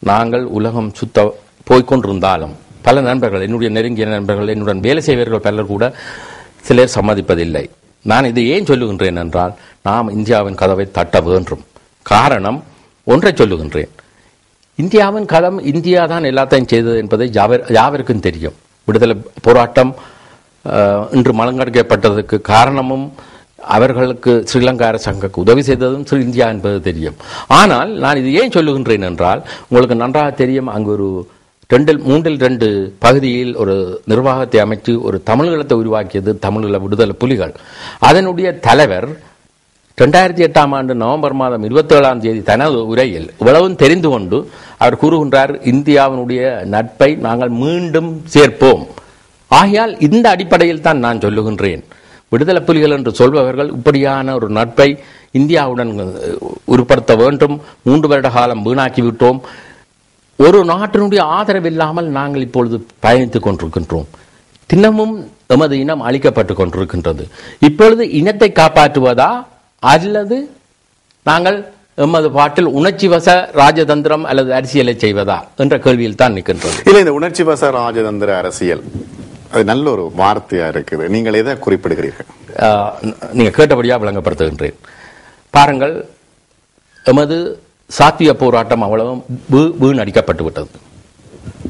நாங்கள் உலகம் சுத்த போய்கொண்டிருந்தாலும் பல நண்பர்கள், என்னுடைய நெருங்கிய நண்பர்கள், என்னுடன் வேலை செய்வர்கள் பலர் கூட சிலர் சம்மதிப்பதில்லை. நான் இதை ஏன் சொல்லுகின்றேன் என்றால், நாம் இந்தியாவின் கதவை தட்ட வேண்டும். காரணம், ஒன்றை சொல்லுகின்றேன். இந்தியாவின் கதம், இந்தியா தான் எல்லாத்தையும் செய்தது என்பதை யாவருக்கும் தெரியும். விடுதலை போராட்டம் இன்று மலங்கடிக்கப்பட்டதற்கு காரணமும் அவர்களுக்கு ஸ்ரீலங்கா அரசாங்கத்துக்கு உதவி செய்ததும் ஸ்ரீ இந்தியா என்பது தெரியும். ஆனால் நான் இது ஏன் சொல்லுகின்றேன் என்றால், உங்களுக்கு நன்றாக தெரியும், அங்கு ஒரு 2 பகுதியில் ஒரு நிர்வாகத்தை அமைத்து ஒரு தமிழீழத்தை உருவாக்கியது தமிழீழ விடுதலை புலிகள். அதனுடைய தலைவர் 2008ஆம் ஆண்டு நவம்பர் மாதம் 27ஆம் தேதி தனது உரையில் இவ்வளவும் தெரிந்து கொண்டு அவர் கூறுகின்றார், இந்தியாவினுடைய நட்பை நாங்கள் மீண்டும் சேர்ப்போம். ஆகையால் இந்த அடிப்படையில் தான் நான் சொல்லுகின்றேன், விடுதலை புலிகள் என்று சொல்பவர்கள் இப்படியான ஒரு நட்பை இந்தியாவுடன் உருப்படுத்த வேண்டும். 3 வருட காலம் வீணாக்கிவிட்டோம். ஒரு நாட்டினுடைய ஆதரவு இல்லாமல் நாங்கள் இப்பொழுது பயணித்துக் கொண்டிருக்கின்றோம். தினமும் எமது இனம் அழிக்கப்பட்டுக் கொண்டிருக்கின்றது. இப்பொழுது இனத்தை காப்பாற்றுவதா அல்லது நாங்கள் எமது பாட்டில் உணர்ச்சி வச ராஜதந்திரம் அல்லது அரசியலை செய்வதா என்ற கேள்வியில் தான் நிற்கின்றது. இல்ல, இந்த உணர்ச்சி வச ராஜதந்திர அரசியல் அது நல்ல ஒரு வார்த்தையா இருக்குது. நீங்கள் எதை குறிப்பிடுகிறீர்கள்? நீங்க கேட்டபடியா விளங்கப்படுத்துகின்றேன். பாருங்கள், எமது சாத்திய போராட்டம் அவ்வளவும் வீணடிக்கப்பட்டு விட்டது.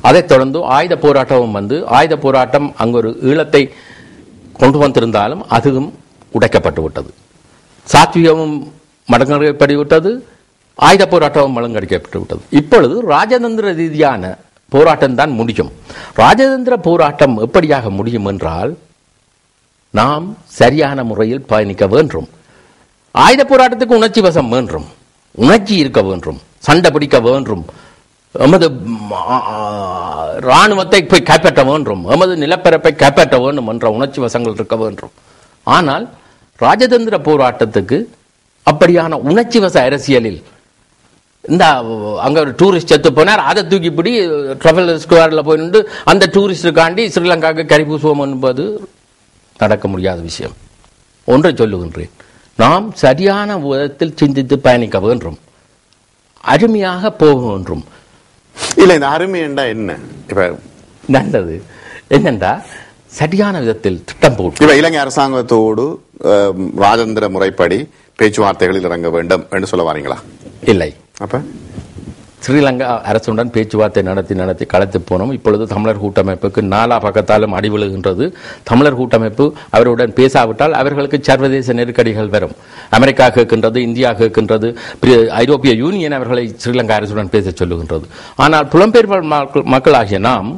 அதைத் தொடர்ந்து ஆயுத போராட்டமும் வந்து, ஆயுத போராட்டம் அங்கு ஒரு ஈழத்தை கொண்டு வந்திருந்தாலும் அதுவும் உடைக்கப்பட்டு விட்டது. சாத்விகமும் மடங்கப்பட்டுவிட்டது, ஆயுத போராட்டம் மழுங்கடிக்கப்பட்டு விட்டது. இப்பொழுது ராஜதந்திர ரீதியான போராட்டம் தான் முடியும். ராஜதந்திர போராட்டம் எப்படியாக முடியும் என்றால் நாம் சரியான முறையில் பயணிக்க வேண்டும். ஆயுத போராட்டத்துக்கு உணர்ச்சி வசம் வேண்டும், உணர்ச்சி இருக்க வேண்டும், சண்டை பிடிக்க வேண்டும், எமது இராணுவத்தை போய் கைப்பற்ற வேண்டும், எமது நிலப்பரப்பை கைப்பற்ற வேண்டும் என்ற உணர்ச்சி வசங்கள் இருக்க வேண்டும். ஆனால் ராஜதந்திர போராட்டத்துக்கு அப்படியான உணர்ச்சி வச அரசியலில் இந்த அங்க ஒரு டூரிஸ்ட் செத்து போனார், அதை தூக்கிப்பிடி ட்ரஃபல்கர் ஸ்கொயர்ல போய் நின்று அந்த டூரிஸ்டுக்காண்டி ஸ்ரீலங்காவுக்கு கரிபூசுவோம் என்பது நடக்க முடியாத விஷயம். ஒன்றை சொல்லுகின்றேன், நாம் சரியான விதத்தில் சிந்தித்து பயணிக்க வேண்டும், அருமையாக போக வேண்டும். இல்ல இந்த அருமை என்றா என்ன? இப்ப நல்லது என்னண்டா சரியான விதத்தில் திட்டம் போட்டு இப்ப இலங்கை அரசாங்கத்தோடு ராஜதந்திர முறைப்படி பேச்சுவார்த்தைகளில் இறங்க வேண்டும் என்று சொல்ல வாரீங்களா? இல்லை. அப்ப ஸ்ரீலங்கா அரசுடன் பேச்சுவார்த்தை நடத்தி கலைத்து போனோம். இப்பொழுது தமிழர் கூட்டமைப்புக்கு நாலா பக்கத்தாலும் அடி விழுகின்றது. தமிழர் கூட்டமைப்பு அவருடன் பேசாவிட்டால் அவர்களுக்கு சர்வதேச நெருக்கடிகள் வரும். அமெரிக்கா கேட்கின்றது, இந்தியா கேட்கின்றது, ஐரோப்பிய யூனியன் அவர்களை ஸ்ரீலங்கா அரசுடன் பேச சொல்லுகின்றது. ஆனால் புலம்பெயர் மக்களாகிய நாம்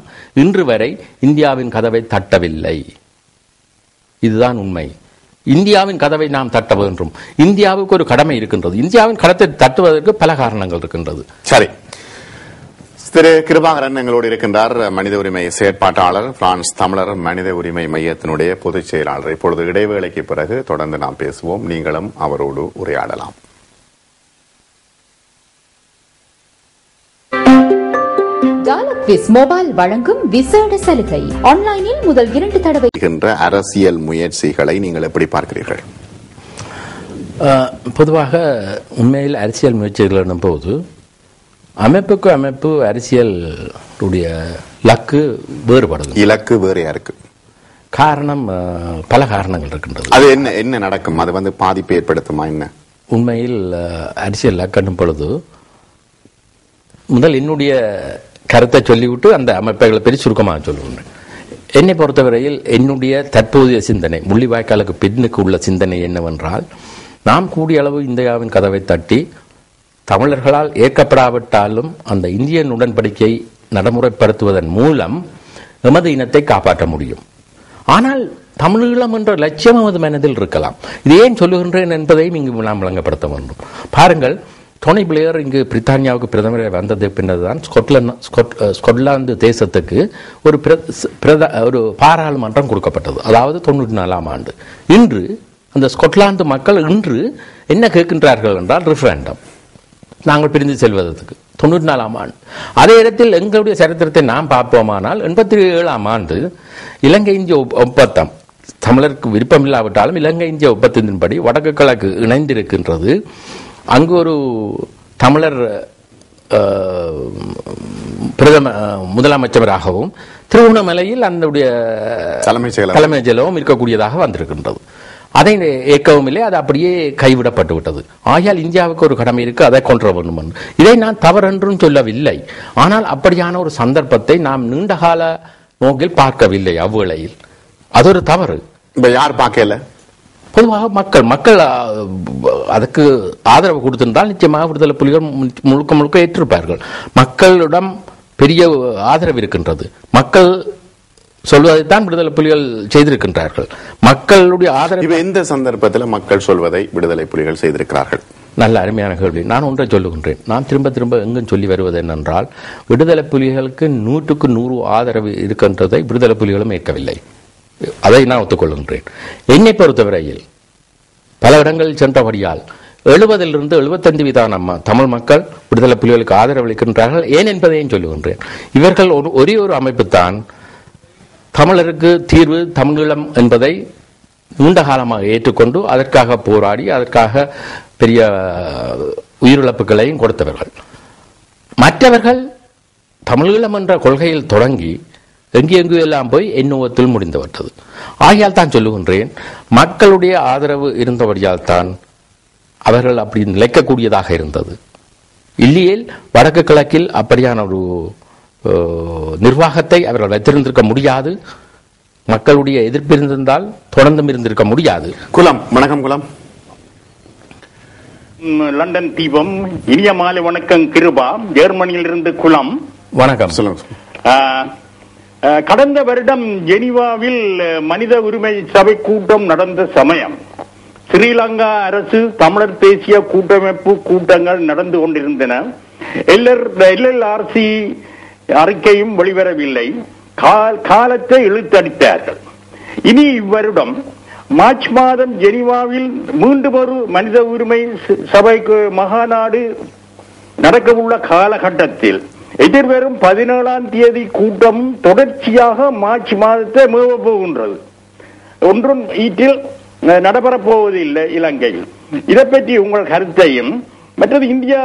இன்று வரை இந்தியாவின் கதவை தட்டவில்லை. இதுதான் உண்மை. இந்தியாவின் கதவை நாம் தட்ட வேண்டும். இந்தியாவுக்கு ஒரு கடமை இருக்கின்றது. இந்தியாவின் கடத்தை தட்டுவதற்கு பல காரணங்கள் இருக்கின்றது. சரி, திரு கிருபாகரன் எங்களோடு இருக்கின்றார். மனித உரிமை செயற்பாட்டாளர், பிரான்ஸ் தமிழர் மனித உரிமை மையத்தினுடைய பொதுச் செயலாளர். இப்பொழுது இடைவேளைக்கு பிறகு தொடர்ந்து நாம் பேசுவோம். நீங்களும் அவரோடு உரையாடலாம். மொபைல் வழங்கும் விசேட சலுகை. ஆன்லைனில் முதல் 2 தடவை அரசியல் முயற்சிகளை நீங்கள் எப்படி பார்க்கிறீர்கள்? பொதுவாக உண்மையில் அரசியல் முயற்சிகள் என்னும் போது அமைப்புக்கு அமைப்பு அரசியலுடைய லக்கு வேறுபடுது. இலக்கு வேறு யாருக்கு? காரணம் பல காரணங்கள் இருக்கின்றது. அது என்ன நடக்கும்? அது பாதிப்பு ஏற்படுத்துமா? என்ன உண்மையில் அரசியல் லக்கண்ணும் பொழுது முதல் என்னுடைய கருத்தை சொல்லிவிட்டு அந்த அமைப்புகளை பெரிய சுருக்கமாக சொல்லுவேன். என்னை பொறுத்தவரையில் என்னுடைய தற்போதைய சிந்தனை, முள்ளிவாய்க்காலுக்கு பின்னுக்கு உள்ள சிந்தனை என்னவென்றால், நாம் கூடிய அளவு இந்தியாவின் கதவை தட்டி தமிழர்களால் ஏற்கப்படாவிட்டாலும் அந்த இந்தியன் உடன்படிக்கையை நடைமுறைப்படுத்துவதன் மூலம் எமது இனத்தை காப்பாற்ற முடியும். ஆனால் தமிழீழம் என்ற லட்சியம் எமது மனதில் இருக்கலாம். இது ஏன் சொல்லுகின்றேன் என்பதையும் இங்கு நாம் விளங்கப்படுத்த வேண்டும். பாருங்கள், டோனி பிளேயர் இங்கு பிரித்தானியாவுக்கு பிரதமராக வந்தது பின்னர் தான் ஸ்கொட்லாந்து தேசத்துக்கு ஒரு பாராளுமன்றம் கொடுக்கப்பட்டது. அதாவது 94ஆம் ஆண்டு. இன்று அந்த ஸ்கொட்லாந்து மக்கள் இன்று என்ன கேட்கின்றார்கள் என்றால் ரிஃபரண்டம், நாங்கள் பிரிந்து செல்வதற்கு. 94ஆம் ஆண்டு. அதே இடத்தில் எங்களுடைய சரித்திரத்தை நாம் பார்ப்போமானால் 87ஆம் ஆண்டு இலங்கை இந்திய ஒப்பந்தம், தமிழருக்கு விருப்பமில்லாவிட்டாலும் இலங்கை இந்திய ஒப்பந்தத்தின்படி வடக்கு கிழக்கு இணைந்திருக்கின்றது. அங்கு ஒரு தமிழர் முதலமைச்சராகவும் திருவண்ணாமலையில் அந்த தலைமைச் செயலகம் இருக்கக்கூடியதாக வந்திருக்கின்றது. அதை ஏற்கவும் இல்லை, அது அப்படியே கைவிடப்பட்டு விட்டது. ஆகையால் இந்தியாவுக்கு ஒரு கடமை இருக்கு, அதை கொண்டு வேண்டும். இதை நான் தவறென்றும் சொல்லவில்லை. ஆனால் அப்படியான ஒரு சந்தர்ப்பத்தை நாம் நீண்டகால நோக்கில் பார்க்கவில்லை. அவ்வேளையில் அது ஒரு தவறு. யார் பார்க்கல? பொதுவாக மக்கள் அதுக்கு ஆதரவு கொடுத்திருந்தால் நிச்சயமாக விடுதலை புலிகள் முழுக்க ஏற்றிருப்பார்கள். மக்களிடம் பெரிய ஆதரவு இருக்கின்றது. மக்கள் சொல்வதைத்தான் விடுதலை புலிகள் செய்திருக்கின்றார்கள். மக்களுடைய ஆதரவு எந்த சந்தர்ப்பத்தில் மக்கள் சொல்வதை விடுதலை புலிகள் செய்திருக்கிறார்கள்? நல்ல அருமையான கேள்வி. நான் ஒன்றை சொல்லுகின்றேன். நான் திரும்ப எங்கும் சொல்லி வருவது என்னென்றால், விடுதலை புலிகளுக்கு 100க்கு 100 ஆதரவு இருக்கின்றதை விடுதலை புலிகளும் ஏற்கவில்லை. அதை நான் ஒத்துக்கொள்கின்றேன். என்னை பொறுத்தவரையில் பல இடங்களில் சென்றபடியால் 70% 75% தமிழ் மக்கள் விடுதலை புலிகளுக்கு ஆதரவளிக்கின்றார்கள். ஏன் என்பதையும் சொல்லுகின்றேன். இவர்கள் ஒரே ஒரு அமைப்பு தான் தமிழருக்கு தீர்வு தமிழீழம் என்பதை நீண்ட காலமாக ஏற்றுக்கொண்டு அதற்காக போராடி அதற்காக பெரிய உயிரிழப்புகளையும் கொடுத்தவர்கள். மற்றவர்கள் தமிழீழம் என்ற கொள்கையில் தொடங்கி எங்கெங்கு எல்லாம் போய் எண்ணுவத்தில் முடிந்துவிட்டது. ஆகையால் தான் சொல்லுகின்றேன், மக்களுடைய ஆதரவு இருந்தபடியால் தான் அவர்கள் அப்படி நிலைக்கக்கூடியதாக இருந்தது. இல்லையேல் வடக்கு கிழக்கில் அப்படியான ஒரு நிர்வாகத்தை அவர்கள் வைத்திருந்திருக்க முடியாது. மக்களுடைய எதிர்ப்பு இருந்திருந்தால் தொடர்ந்தும் இருந்திருக்க முடியாது. குலம், வணக்கம் குலம். லண்டன் தீபம். இனிய மாலை வணக்கம் கிருபா. ஜெர்மனியிலிருந்து குளம். வணக்கம். சொல்லுங்க. கடந்த வருடம் ஜெனீவாவில் மனித உரிமை சபை கூட்டம் நடந்த சமயம் ஸ்ரீலங்கா அரசு தமிழர் தேசிய கூட்டமைப்பு கூட்டங்கள் நடந்து கொண்டிருந்தன. LLRC அறிக்கையும் வெளிவரவில்லை. காலத்தை இழுத்தடித்தார்கள். இனி இவ்வருடம் மார்ச் மாதம் ஜெனீவாவில் மீண்டும் ஒரு மனித உரிமை சபைக்கு மகாநாடு நடக்கவுள்ள காலகட்டத்தில் எதிர்வரும் 17ஆம் தேதி கூட்டம் தொடர்ச்சியாக மார்ச் மாதத்தை மேவ போகின்றது. ஒன்றும் ஈட்டில் நடைபெறப் போவதில்லை இலங்கையில். இதை பற்றி உங்கள் கருத்தையும், மற்றது இந்தியா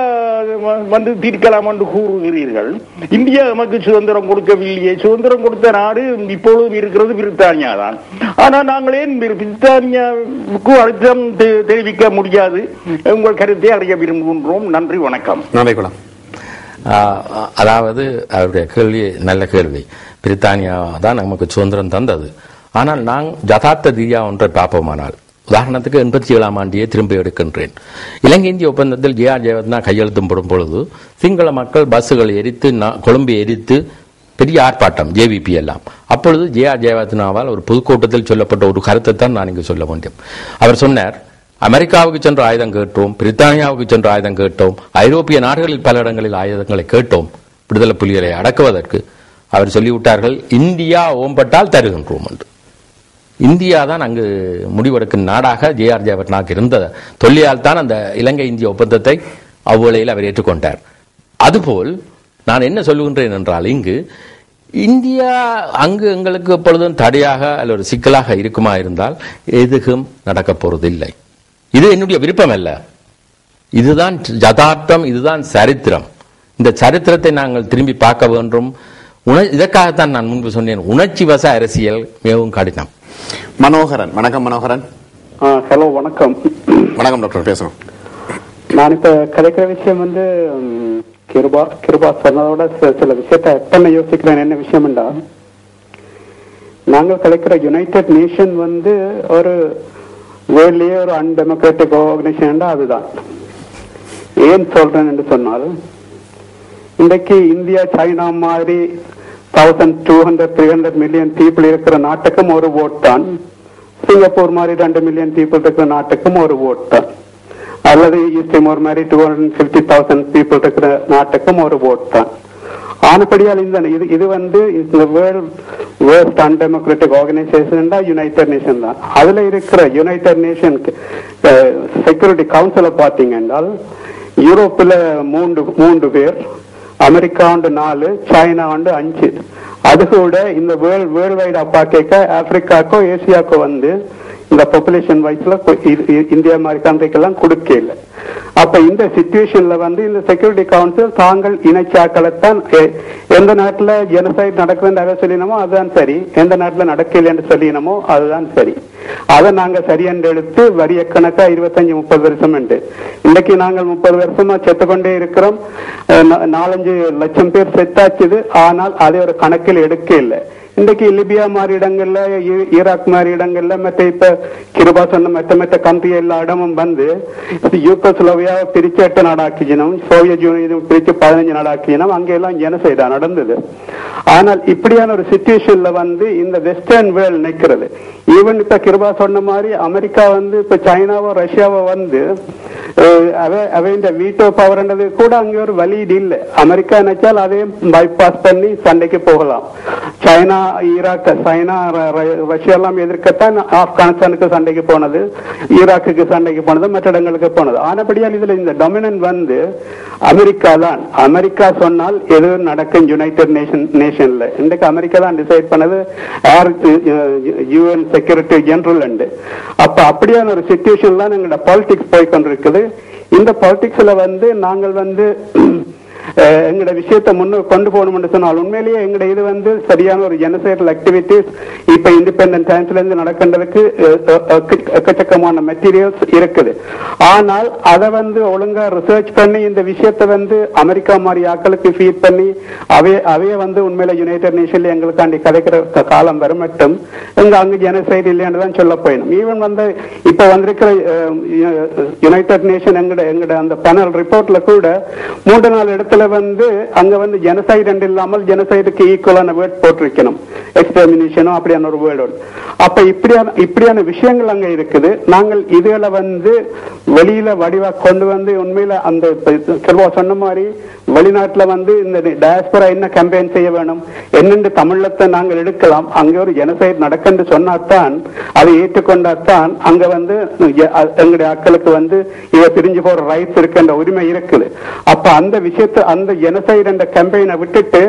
வந்து தீர்க்கலாம் என்று கூறுகிறீர்கள். இந்தியா நமக்கு சுதந்திரம் கொடுக்கவில்லையே. சுதந்திரம் கொடுத்த நாடு இப்பொழுதும் இருக்கிறது பிரித்தானியா தான். ஆனால் நாங்கள் ஏன் பிரித்தானியாவுக்கு அழுத்தம் தெரிவிக்க முடியாது? உங்கள் கருத்தை அறிய விரும்புகின்றோம். நன்றி, வணக்கம். நன்றிக்குளம். அதாவது அவருடைய கேள்வி நல்ல கேள்வி. பிரித்தானியா தான் நமக்கு சுதந்திரம் தந்தது. ஆனால் நான் யதார்த்த ரீதியா ஒன்றை பார்ப்போமானால், உதாரணத்துக்கு 87ஆம் ஆண்டியே திரும்ப எடுக்கின்றேன். இலங்கை இந்திய ஒப்பந்தத்தில் ஜே.ஆர். ஜெயவர்தனா கையெழுத்தும் போடும் பொழுது சிங்கள மக்கள் பஸ்ஸுகளை எரித்து கொழும்பை எரித்து பெரிய ஆர்ப்பாட்டம், JVP எல்லாம். அப்பொழுது ஜே.ஆர். ஜெயவர்தனாவால் ஒரு பொதுக்கூட்டத்தில் சொல்லப்பட்ட ஒரு கருத்தை தான் நான் இங்கு சொல்ல வேண்டும். அவர் சொன்னார், அமெரிக்காவுக்கு சென்று ஆயுதம் கேட்டோம், பிரித்தானியாவுக்கு சென்று ஆயுதம் கேட்டோம், ஐரோப்பிய நாடுகளில் பல இடங்களில் ஆயுதங்களை கேட்டோம் விடுதலை புலிகளை அடக்குவதற்கு. அவர் சொல்லிவிட்டார்கள், இந்தியா ஓம்பட்டால் தருகின்றோம் என்று. இந்தியா தான் அங்கு முடிவெடுக்கும் நாடாக ஜே.ஆர். ஜெயவர்தனாவுக்கு இருந்த தொல்லியால் தான் அந்த இலங்கை இந்திய ஒப்பந்தத்தை அவ்வேளையில் அவர் ஏற்றுக்கொண்டார். அதுபோல் நான் என்ன சொல்லுகின்றேன் என்றால், இங்கு இந்தியா அங்கு எங்களுக்கு எப்பொழுதும் தடையாக அல்ல ஒரு சிக்கலாக இருக்குமா இருந்தால் எதுவும் நடக்கப் போறதில்லை. இது என்னுடைய விருப்பம் அல்ல. இதுதான் யதார்த்தம், இதுதான் சரித்திரம். இந்த சரித்திரத்தை நாங்கள் திரும்பி பார்க்க வேண்டும். இதற்காகத்தான் நான் முன்பு சொன்னேன், உணர்ச்சி வச அரசியல் மிகவும் கடினம். மனோகரன். வணக்கம் மனோகரன். ஹலோ, வணக்கம். வணக்கம் டாக்டர், பேசுறோம். நான் இப்ப கலைக்கிற விஷயம் வந்து கிருபா சொன்னதோட சில விஷயத்த எப்ப யோசிக்கிறேன். என்ன விஷயம்டா, நாங்கள் கலைக்கிற யுனைடெட் நேஷன் வந்து ஒரு வேர்ல்ட்லயே ஒரு அன்டெமோக்ராட்டிக் ஆர்கனைசேஷன். அதுதான் ஏன் சொல்றேன் என்று சொன்னால், இன்றைக்கு இந்தியா சைனா மாதிரி 1200-300 மில்லியன் பீப்புள் இருக்கிற நாட்டுக்கும் ஒரு ஓட் தான். சிங்கப்பூர் மாதிரி 2 மில்லியன் பீப்புள் இருக்கிற நாட்டுக்கும் ஒரு ஓட் தான். அல்லது ஈஸ்ட் திமோர் மாதிரி 250,000 பீப்புள் இருக்கிற நாட்டுக்கும் ஒரு ஓட் தான். ஆனபடியால் இது வந்து இந்த வேர்ல்ட் அன்டெமோக்ராட்டிக் ஆர்கனைசேஷன் தான் யுனைடெட் நேஷன் தான். அதுல இருக்கிற யுனைடெட் நேஷன் செக்யூரிட்டி கவுன்சில பாத்தீங்க என்றால், யூரோப்ல 3 பேர், அமெரிக்கா 4, சைனா 5. அது கூட இந்த வேர்ல்ட் வைட் அப்பா கேட்க ஆப்பிரிக்காக்கோ ஏசியாக்கோ வந்து இந்த பாப்புலேஷன் வைஸ்ல இந்தியா மாதிரி கண்ட்ரிக்கெல்லாம் கொடுக்கல. அப்ப இந்த சிச்சுவேஷன்ல வந்து இந்த செக்யூரிட்டி கவுன்சில் தாங்கள் இணைச்சாக்களைத்தான் எந்த நாட்டுல ஜெனசைட் நடக்குதுன்னு சொல்லினமோ அதுதான் சரி, எந்த நாட்டுல நடக்கலைன்னு சொல்லினமோ அதுதான் சரி. அதை நாங்க சரியென்று எடுத்து வரிய கணக்கா 25-30 வருஷம் உண்டு. இன்னைக்கு நாங்கள் 30 வருஷமா செத்து கொண்டே இருக்கிறோம். 4-5 லட்சம் பேர் செத்தாச்சுது. ஆனால் அதை ஒரு கணக்கில் எடுக்க இல்லை. இன்றைக்கு லிபியா மாதிரி இடங்கள்ல, ஈராக் மாதிரி இடங்கள்ல, மற்ற இப்ப கிருபா சொன்ன மற்ற கண்ட்ரி எல்லா இடமும் வந்து யூகோஸ்லோவியா பிரிச்சு 8 நாடாக்கினோம், சோவியத் யூனியன் பிரிச்சு 15 நாடாக்கினோம். அங்கெல்லாம் ஜெனசைடா நடந்தது. ஆனால் இப்படியான ஒரு சிச்சுவேஷன்ல வந்து இந்த வெஸ்டர்ன் வேர்ல்ட் நிற்கிறது. ஈவன் இப்ப கிருபா சொன்ன மாதிரி அமெரிக்கா வந்து இப்ப சைனாவோ ரஷ்யாவோ வந்து அவன் வீட்டோ பவர்ன்றது கூட அங்க ஒரு வலிடு இல்லை. அமெரிக்கா நினைச்சால் அதையும் பைபாஸ் பண்ணி சண்டைக்கு போகலாம். சைனா ரஷ்யா எல்லாம் எதிர்க்கத்தான் ஆப்கானிஸ்தானுக்கு சண்டைக்கு போனது, ஈராக்குக்கு சண்டைக்கு போனது, மற்ற இடங்களுக்கு போனது. ஆனபடியால் இதுல இந்த டொமினன்ட் வந்து அமெரிக்கா தான். அமெரிக்கா சொன்னால் எது நடக்கும் யுனைடெட் நேஷன்ல. இன்றைக்கு அமெரிக்கா தான் டிசைட் பண்ணது UN செக்யூரிட்டி ஜெனரல். அப்ப அப்படியான ஒரு சிச்சுவேஷன்ல எங்களோட பாலிடிக்ஸ் போய் கொண்டிருக்குது. இந்த பாலிடிக்ஸ்ல வந்து நாங்கள் வந்து எங்கட விஷயத்தை முன்னுக்கு கொண்டு போகணும்னு சொன்னால் உண்மையிலேயே எங்கட இது சரியான ஒரு ஜெனசைடல் ஆக்டிவிட்டிஸ் இப்ப இண்டிபெண்டன்ட் டைம்ஸ்ல இருந்து நடக்கின்றதுக்கு எக்கச்சக்கமான மெட்டீரியல்ஸ் இருக்குது. ஆனால் அதை ஒழுங்கா ரிசர்ச் பண்ணி இந்த விஷயத்தை அமெரிக்கா மாதிரி ஆக்களுக்கு ஃபீட் பண்ணி அவைய உண்மையில யுனைடெட் நேஷன்ல எங்களுக்காண்டி கதைக்கிற காலம் வர மட்டும் அங்க ஜெனசைட் இல்லைன்னு தான் சொல்ல போயிடும். ஈவன் இப்ப வந்திருக்கிற யுனைடெட் நேஷன் எங்கட அந்த பேனல் ரிப்போர்ட்ல கூட 3-4 இடத்துல அங்க ஜெனசைட் இல்லாமல் ஜெனசைடுக்கு ஈக்குவலான வேர்ட் போட்டிருக்கணும், எக்ஸ்டெர்மினேஷனோ அப்படியான ஒரு வேர்டோடு. அப்ப இப்படியான விஷயங்கள் அங்க இருக்குது. நாங்கள் இதுல வெளியில வடிவா கொண்டு உண்மையில அந்த சொன்ன மாதிரி வெளிநாட்டுல இந்த டயஸ்பரா என்ன கேம்பெயின் செய்ய வேணும் என்னென்று தமிழத்தை நாங்கள் எடுக்கலாம். அங்க ஒரு ஜெனசைட் நடக்குன்னு சொன்னாத்தான் அதை ஏற்றுக்கொண்டாத்தான் அங்க எங்களுடைய ஆட்களுக்கு இதை பிரிஞ்சு போற ரைட்ஸ் இருக்கின்ற உரிமை இருக்குது. அப்ப அந்த விஷயத்தை அந்த ஜெனசைட் என்ற கேம்பெயினை விட்டுட்டு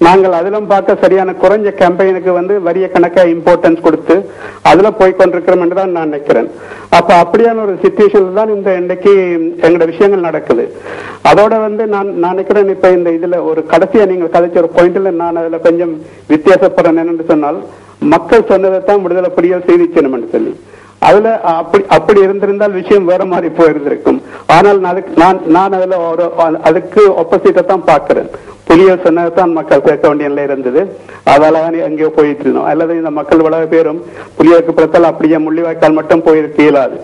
நாங்கள் அதிலும் பார்க்க சரியான குறைஞ்ச கேம்பெயினுக்கு வரிய கணக்கா இம்பார்ட்டன்ஸ் கொடுத்து அதுல போய் கொண்டிருக்கிறோம் என்று தான் நான் நினைக்கிறேன். அப்ப அப்படியான ஒரு சிச்சுவேஷன்ல தான் இந்த இன்றைக்கு எங்களோட விஷயங்கள் நடக்குது. அதோட நான் நினைக்கிறேன் இப்ப இந்த இதுல ஒரு கடைசியா நீங்க கதைச்ச ஒரு பாயிண்ட்ல நான் அதுல கொஞ்சம் வித்தியாசப்படுறேன் என்னன்னு சொன்னால், மக்கள் சொன்னதைத்தான் விடுதலை புலிகள் செய்திச்சணும் என்று சொல்லி அதுல அப்படி இருந்திருந்தால் விஷயம் வேற மாதிரி போயிருந்திருக்கும். ஆனால் நான் அதுல அதுக்கு ஆப்போசிட்டை தான் பாக்குறேன். புலிகள் சொன்னதான் மக்கள் கேட்க வேண்டிய நிலை இருந்தது, அதால எங்கேயோ போயிட்டு இருந்தோம். அல்லது இந்த மக்கள் இவ்வளவு பேரும் புலிகளுக்கு பிறத்தால் அப்படியே முள்ளிவாய்க்கால் மட்டும் போயிருக்க இயலாது.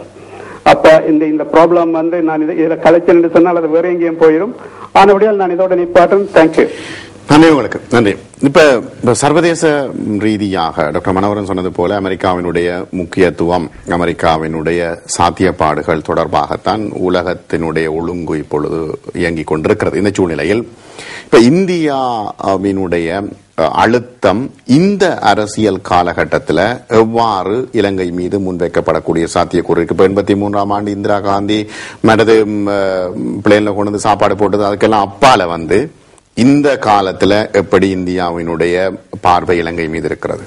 அப்ப இந்த ப்ராப்ளம் நான் இதுல கலைச்சல் சொன்னால் அது வேற எங்கேயும் போயிடும். ஆனபடியால் நான் இதோட நிப்பாட்டேன். தேங்க்யூ. நன்றி உங்களுக்கு. நன்றி. இப்ப சர்வதேச ரீதியாக டாக்டர் மனோகரன் சொன்னது போல அமெரிக்காவினுடைய முக்கியத்துவம், அமெரிக்காவினுடைய சாத்தியப்பாடுகள் தொடர்பாகத்தான் உலகத்தினுடைய ஒழுங்கு இப்பொழுது இயங்கிக் கொண்டிருக்கிறது. இந்த சூழ்நிலையில் இப்ப இந்தியாவினுடைய அழுத்தம் இந்த அரசியல் காலகட்டத்தில் எவ்வாறு இலங்கை மீது முன்வைக்கப்படக்கூடிய சாத்தியக்கூறு இருக்கு? இப்ப 83ஆம் ஆண்டு இந்திரா காந்தி மனது பிளேன்ல கொண்டு வந்து சாப்பாடு போட்டது, அதுக்கெல்லாம் அப்பால இந்த காலத்துல எப்படி இந்தியாவினுடைய பார்வை இலங்கை மீது இருக்கிறது?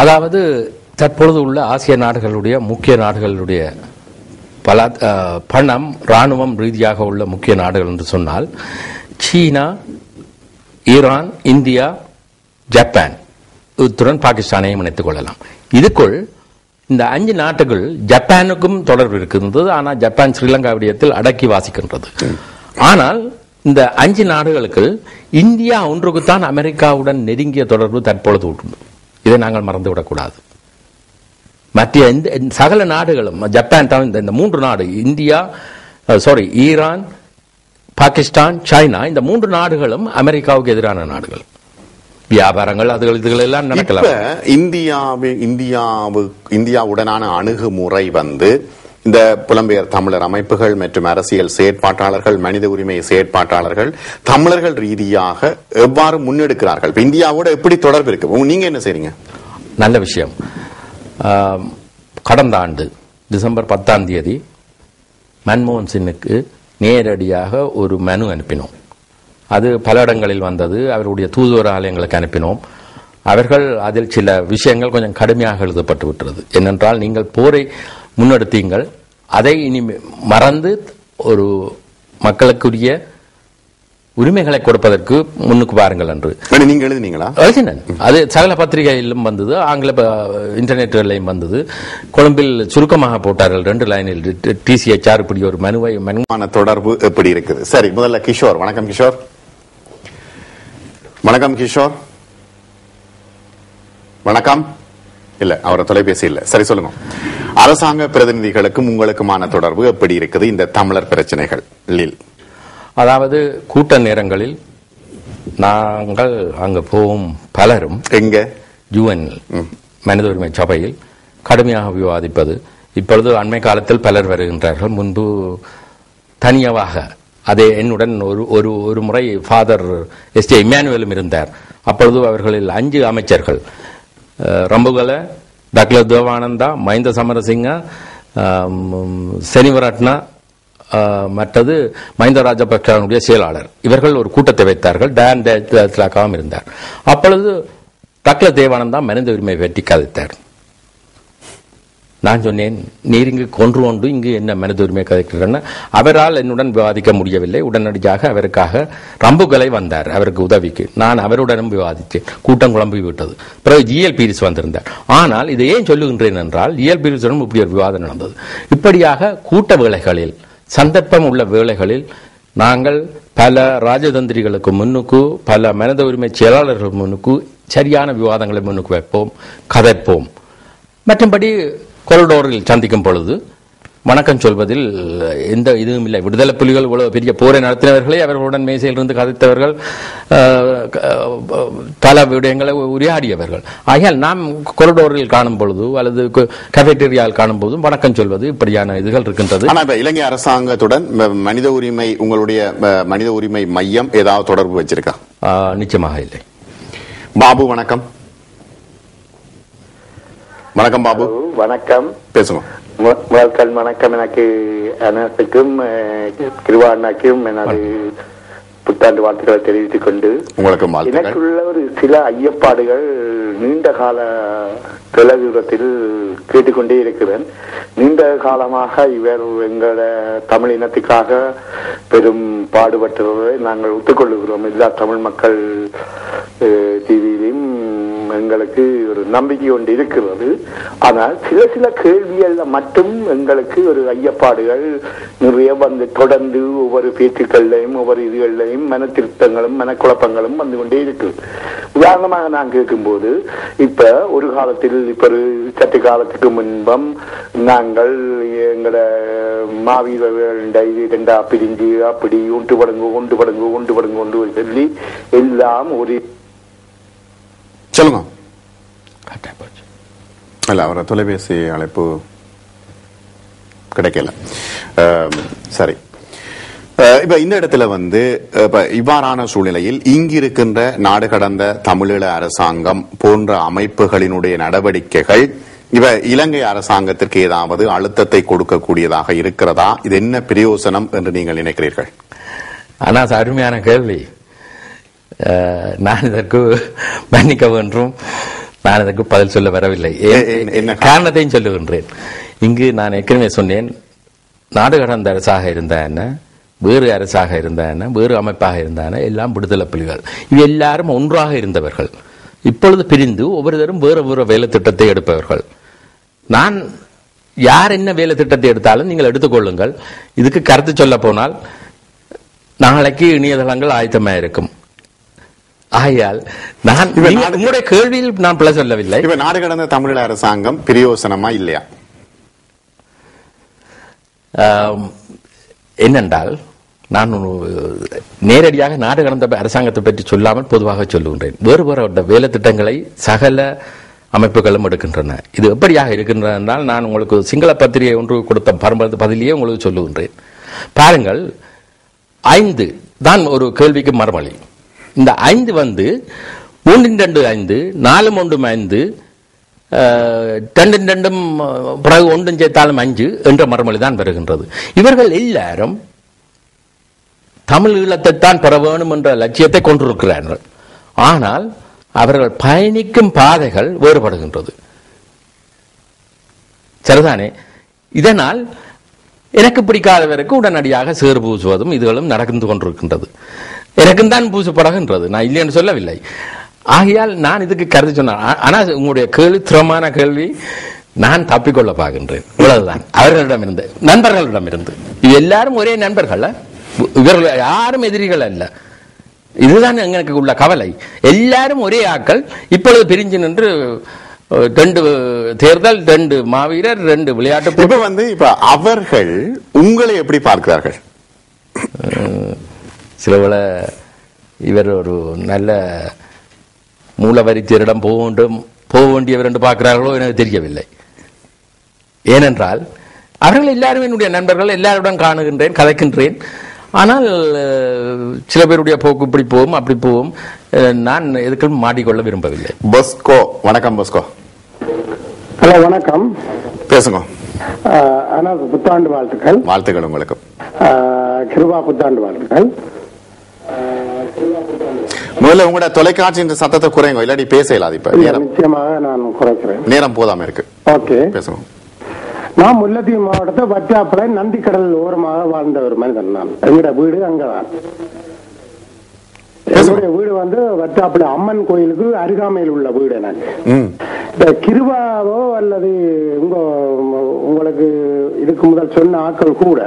அதாவது தற்பொழுது உள்ள ஆசிய நாடுகளுடைய முக்கிய நாடுகளுடைய பல பணம் ராணுவம் ரீதியாக உள்ள முக்கிய நாடுகள் என்று சொன்னால் சீனா, ஈரான், இந்தியா, ஜப்பான், இத்துடன் பாகிஸ்தானையும் இணைத்துக் கொள்ளலாம். இதுக்குள் இந்த 5 நாட்டுகள் ஜப்பானுக்கும் தொடர்பு இருக்கின்றது. ஆனால் ஜப்பான் ஸ்ரீலங்கா விடயத்தில் அடக்கி வாசிக்கின்றது. ஆனால் இந்த 5 நாடுகளுக்கு இந்தியா ஒன்றுக்குத்தான் அமெரிக்காவுடன் நெருங்கிய தொடர்பு தற்பொழுது உண்டு. இதை நாங்கள் மறந்துவிடக்கூடாது. மற்ற சகல நாடுகளும் ஜப்பான் இந்த 3 நாடு ஈரான், பாகிஸ்தான், சைனா, இந்த 3 நாடுகளும் அமெரிக்காவுக்கு எதிரான நாடுகள். வியாபாரங்கள் இதுகள் எல்லாம் நடக்கலாம். இந்தியாவுடனான அணுகுமுறை இந்த புலம்பெயர் தமிழர் அமைப்புகள் மற்றும் அரசியல் செயற்பாட்டாளர்கள், மனித உரிமை செயற்பாட்டாளர்கள் தமிழர்கள் ரீதியாக எவ்வாறு முன்னெடுக்கிறார்கள்? இந்தியாவோட எப்படி தொடர்பு இருக்கு? நீங்க என்ன செய்றீங்க? நல்ல விஷயம். கடந்த ஆண்டு டிசம்பர் 10ஆம் தேதி மன்மோகன் சிங்குக்கு நேரடியாக ஒரு மனு அனுப்பினோம். அது பல இடங்களில் வந்தது. அவருடைய தூதுவர ஆலயங்களுக்கு அனுப்பினோம். அவர்கள் அதில் சில விஷயங்கள் கொஞ்சம் கடுமையாக எழுதப்பட்டு விட்டது. என்னென்றால், நீங்கள் போரை முன்னெடுத்தீங்கள், அதை இனி மறந்து ஒரு மக்களுக்குரிய உரிமைகளை கொடுப்பதற்கு முன்னுக்கு பாருங்கள் என்று. நீங்க எழுதினீங்களா? எழுதினேன். அது சகல பத்திரிகையிலும் வந்தது, ஆங்கில இன்டர்நெட்லையும் வந்தது. கொழும்பில் சுருக்கமாக போட்டார்கள் 2 லைனில். TCHR இப்படி ஒரு மனுவான தொடர்பு எப்படி இருக்குது? சரி, முதல்ல கிஷோர். வணக்கம் கிஷோர். வணக்கம் கிஷோர். வணக்கம். இல்ல, அவர தொலைபேசி இல்ல. சரி, சொல்லுங்க. அரசாங்க பிரதிநிதிகளுக்கும் உங்களுக்குமான தொடர்பு எப்படி இருக்குது இந்த தமிழர் பிரச்சனைகளில்? அதாவது கூட்ட நேரங்களில் நாங்கள் அங்கு போகும் பலரும் எங்க UN மனித உரிமை சபையில் கடுமையாக விவாதிப்பது. இப்பொழுது அண்மை காலத்தில் பலர் வருகின்றார்கள். முன்பு தனியாக அதே என்னுடன் ஒரு முறை ஃபாதர் SJ இம்மானுவேலும் இருந்தார். அப்பொழுது அவர்களில் 5 அமைச்சர்கள், ரம்புகல, டாக்டர் தேவானந்தா, மஹிந்த சமரசிங்க, செனிவரட்னா, மற்றது மஹிந்த ராஜபக்சனுடைய செயலாளர், இவர்கள் ஒரு கூட்டத்தை வைத்தார்கள். டேன் டேத்லாக்காவும் இருந்தார். அப்பொழுது டாக்டர் தேவானந்தா மனித உரிமை பற்றி கதைத்தார். நான் சொன்னேன், நீர் இங்கு கொன்று கொண்டு இங்கு என்ன மனித உரிமை கதைக்கிறேன்னு. அவரால் என்னுடன் விவாதிக்க முடியவில்லை. உடனடியாக அவருக்காக ரம்புகளை வந்தார் அவருக்கு உதவிக்கு. நான் அவருடனும் விவாதித்தேன். கூட்டம் குழம்பி விட்டது. பிறகு ஜிஎல் பீரிஸ் வந்திருந்தார். ஆனால் இதை ஏன் சொல்லுகின்றேன் என்றால், ஜிஎல் பீரிஸுடன் இப்படி ஒரு விவாதம் நடந்தது. இப்படியாக கூட்ட வேளைகளில், சந்தர்ப்பம் உள்ள வேளைகளில் நாங்கள் பல ராஜதந்திரிகளுக்கு முன்னுக்கு, பல மனித உரிமை செயலாளர்கள் முன்னுக்கு சரியான விவாதங்களை முன்னுக்கு வைப்போம், கதைப்போம். மற்றபடி கொரிடோரில் சந்திக்கும் பொழுது வணக்கம் சொல்வதில் எந்த இதுவும் இல்லை. விடுதலை புலிகள் இவ்வளவு பெரிய போரை நடத்தினவர்களே அவர்களுடன் மேசையில் இருந்து கதைத்தவர்கள், பல விடயங்களை உரையாடியவர்கள். ஆகையால் நாம் கொரிடோரில் காணும் பொழுது அல்லது கஃபேட்டேரியாவில் காணும் போதும் வணக்கம் சொல்வது இப்படியான இதுகள் இருக்கின்றது. ஆனால் இலங்கை அரசாங்கத்துடன் மனித உரிமை, உங்களுடைய மனித உரிமை மையம் ஏதாவது தொடர்பு வச்சிருக்கா? நிச்சயமாக இல்லை. பாபு வணக்கம். வணக்கம் பாபு. வணக்கம், பேசுங்க. முதல் வணக்கம். எனக்கு அனைத்துக்கும் கிருபா அண்ணாக்கும் எனது புத்தாண்டு வாழ்த்துக்களை தெரிவித்துக் கொண்டு, எனக்குள்ள ஒரு சில ஐயப்பாடுகள் நீண்ட கால தொலைதூரத்தில் கேட்டுக்கொண்டே இருக்கிறேன். நீண்ட காலமாக இவர் எங்கள தமிழ் இனத்துக்காக பெரும் பாடுபட்டதை நாங்கள் ஒத்துக்கொள்ளுகிறோம். எல்லா தமிழ் மக்கள் டிவியிலும் எங்களுக்கு ஒரு நம்பிக்கை ஒன்று இருக்கிறது. ஆனால் சில கேள்விகள்ல மட்டும் எங்களுக்கு ஒரு ஐயப்பாடுகள் நிறைய வந்து தொடர்ந்து ஒவ்வொரு பேச்சுக்கள்லையும் ஒவ்வொரு இதுகள்லையும் மன திருத்தங்களும் மனக்குழப்பங்களும் வந்து கொண்டே இருக்கு. உதாரணமாக நான் கேட்கும்போது, இப்ப ஒரு காலத்தில், இப்ப ஒரு சற்று காலத்துக்கு முன்பம் நாங்கள் எங்களோட மாவீரர்கள் ரெண்டா பிரிஞ்சு அப்படி ஒன்று படுங்கு சொல்லி எல்லாம் ஒரு சொல்லுங்க. இல்ல, அவர தொலைபேசி அழைப்பு கிடைக்கல. சரி, இப்ப இந்த இடத்துல வந்து இவ்வாறான சூழ்நிலையில் இங்கிருக்கின்ற நாடு கடந்த தமிழீழ அரசாங்கம் போன்ற அமைப்புகளினுடைய நடவடிக்கைகள் இவ இலங்கை அரசாங்கத்திற்கு ஏதாவது அழுத்தத்தை கொடுக்கக்கூடியதாக இருக்கிறதா? இது என்ன பிரயோசனம் என்று நீங்கள் நினைக்கிறீர்கள்? ஆனா அருமையான கேள்வி. நான் இதற்கு மன்னிக்க வேண்டும், நான் இதற்கு பதில் சொல்ல வரவில்லை. என்ன காரணத்தையும் சொல்லுகின்றேன். இங்கு நான் ஏற்கனவே சொன்னேன், நாடு கடந்த அரசாக இருந்த என்ன, வேறு அரசாக இருந்த என்ன, வேறு அமைப்பாக இருந்தான எல்லாம் விடுதலை புலிகள். இவ எல்லாரும் ஒன்றாக இருந்தவர்கள். இப்பொழுது பிரிந்து ஒவ்வொருத்தரும் வேறு வேறு வேலை திட்டத்தை எடுப்பவர்கள். நான் யார் என்ன வேலை திட்டத்தை எடுத்தாலும் நீங்கள் எடுத்துக்கொள்ளுங்கள். இதுக்கு கருத்து சொல்ல போனால் நாளைக்கு இணையதளங்கள் ஆயத்தமாக இருக்கும். ஆகையால் நான் உங்களுடைய கேள்வியில் நான் பிழை சொல்லவில்லை. இப்ப நாடு கடந்த தமிழீழ அரசாங்கம் பிரயோசனமா இல்லையா? என்னென்றால், நான் நேரடியாக நாடு கடந்த அரசாங்கத்தை பற்றி சொல்லாமல் பொதுவாக சொல்லுகின்றேன். வேறு வேறு வேலை திட்டங்களை சகல அமைப்புகளும் எடுக்கின்றன. இது எப்படியாக இருக்கின்றன என்றால், நான் உங்களுக்கு சிங்கள பத்திரிகை ஒன்று கொடுத்த பதிலேயே உங்களுக்கு சொல்லுகின்றேன். பாருங்கள், 5 தான் ஒரு கேள்விக்கு மறுமொழி. இந்த 5 வந்து 3 5 4 1 5 2 2 பிறகு 1 சேர்த்தாலும் 5 என்ற மறுமொழி தான் வருகின்றது. இவர்கள் எல்லாரும் தமிழ் ஈழத்தை தான் பெற வேண்டும் என்ற லட்சியத்தை கொண்டிருக்கிறார்கள். ஆனால் அவர்கள் பயணிக்கும் பாதைகள் வேறுபடுகின்றது. சரிதானே? இதனால் எனக்கு பிடிக்காதவருக்கு உடனடியாக சேறு பூசுவதும் இதுகளும் நடந்து கொண்டிருக்கின்றது. எனக்கும் தான் பூசப்படுகின்றது, நான் இல்லை என்று சொல்லவில்லை. ஆகையால் நான் இதுக்கு கருத்து சொன்னேன். ஆனால் உங்களுடைய கேள்வி திறமான கேள்வி, நான் தப்பிக்கொள்ள பார்க்கின்றேன். இவ்வளவுதான். அவர்களிடமிருந்து, நண்பர்களிடமிருந்து. இது எல்லாரும் ஒரே நண்பர்கள், இவர்கள் யாரும் எதிரிகள் அல்ல. இதுதான் எங்களுக்கு உள்ள கவலை. எல்லாரும் ஒரே ஆக்கள். இப்பொழுது பிரிஞ்சு நின்று 2 தேர்தல், 2 மாவீரர், 2 விளையாட்டு. இப்ப வந்து இப்ப அவர்கள் உங்களை எப்படி பார்க்கிறார்கள்? சிலவேளை இவர் ஒரு நல்ல மூலவரித்தியரிடம் போக வேண்டியவர் என்று பார்க்கிறார்களோ எனக்கு தெரியவில்லை. ஏனென்றால் அவர்கள் எல்லாரும் என்னுடைய நண்பர்கள், எல்லாருடன் காணுகின்றேன், கதைக்கின்றேன். ஆனால் சில பேருடைய போக்கு இப்படி போவோம் அப்படி போவோம். நான் எதுக்கும் மாட்டிக்கொள்ள விரும்பவில்லை. பொஸ்கோ வணக்கம். பொஸ்கோ. ஹலோ, வணக்கம். பேசுங்க. புத்தாண்டு வாழ்த்துக்கள். வாழ்த்துக்கள் உங்களுக்கு. கிருபா புத்தாண்டு வாழ்த்துக்கள். முதல்ல உங்களோட தொலைக்காட்சி சத்தத்தை குறைங்க, இல்லாட்டி பேச இல்லாது. இப்ப நிச்சயமாக நான் குறைக்கிறேன், நேரம் போதாம இருக்கு. ஓகே, பேசுங்க. நான் முல்லைத்தீவு மாவட்டத்தை வட்டாப்பளை நந்திக்கடல் ஓரமாக வாழ்ந்த ஒரு மனிதன். நான் எங்கட வீடு அங்கதான். என்னுடைய வீடு வந்து வட்டாப்பளை அம்மன் கோயிலுக்கு அருகாமையில் உள்ள வீடு. எனக்கு இந்த கிருபாவோ அல்லது உங்களுக்கு இதுக்கு முதல் சொன்ன ஆட்கள் கூட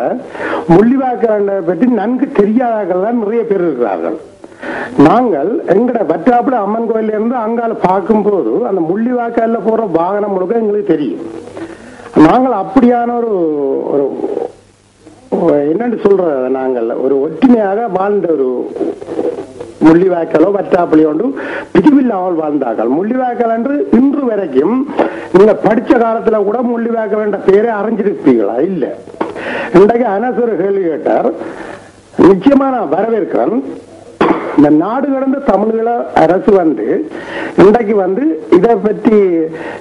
முள்ளிவாய்க்காலை பற்றி நன்கு தெரியாதாக்கள் தான் நிறைய பேர் இருக்கிறார்கள். நாங்கள் எங்கட வட்டாப்பளை அம்மன் கோயில இருந்து அங்கால பார்க்கும் போது அந்த முள்ளிவாய்க்கால போற வாகனம் முழுக்க எங்களுக்கு தெரியும். நாங்கள் அப்படியான ஒரு என்னன்னு சொல்ற, நாங்கள் ஒரு ஒற்றுமையாக வாழ்ந்த ஒரு முள்ளிவாய்க்காலோ வட்டாப்பள்ளியோ ஒன்று பிரிவில்லாமல் வாழ்ந்தார்கள். முள்ளிவாய்க்கால் என்று இன்று வரைக்கும் நீங்க படிச்ச காலத்துல கூட முள்ளிவாய்க்கால் என்ற பேரை அறிஞ்சிருப்பீங்களா? இல்ல. இன்றைக்கு அனசு கேள்வி கேட்டார். நிச்சயமா நான் வரவேற்கிறேன். இந்த நாடு கடந்த தமிழீழ அரசு வந்து இன்றைக்கு வந்து இதை பற்றி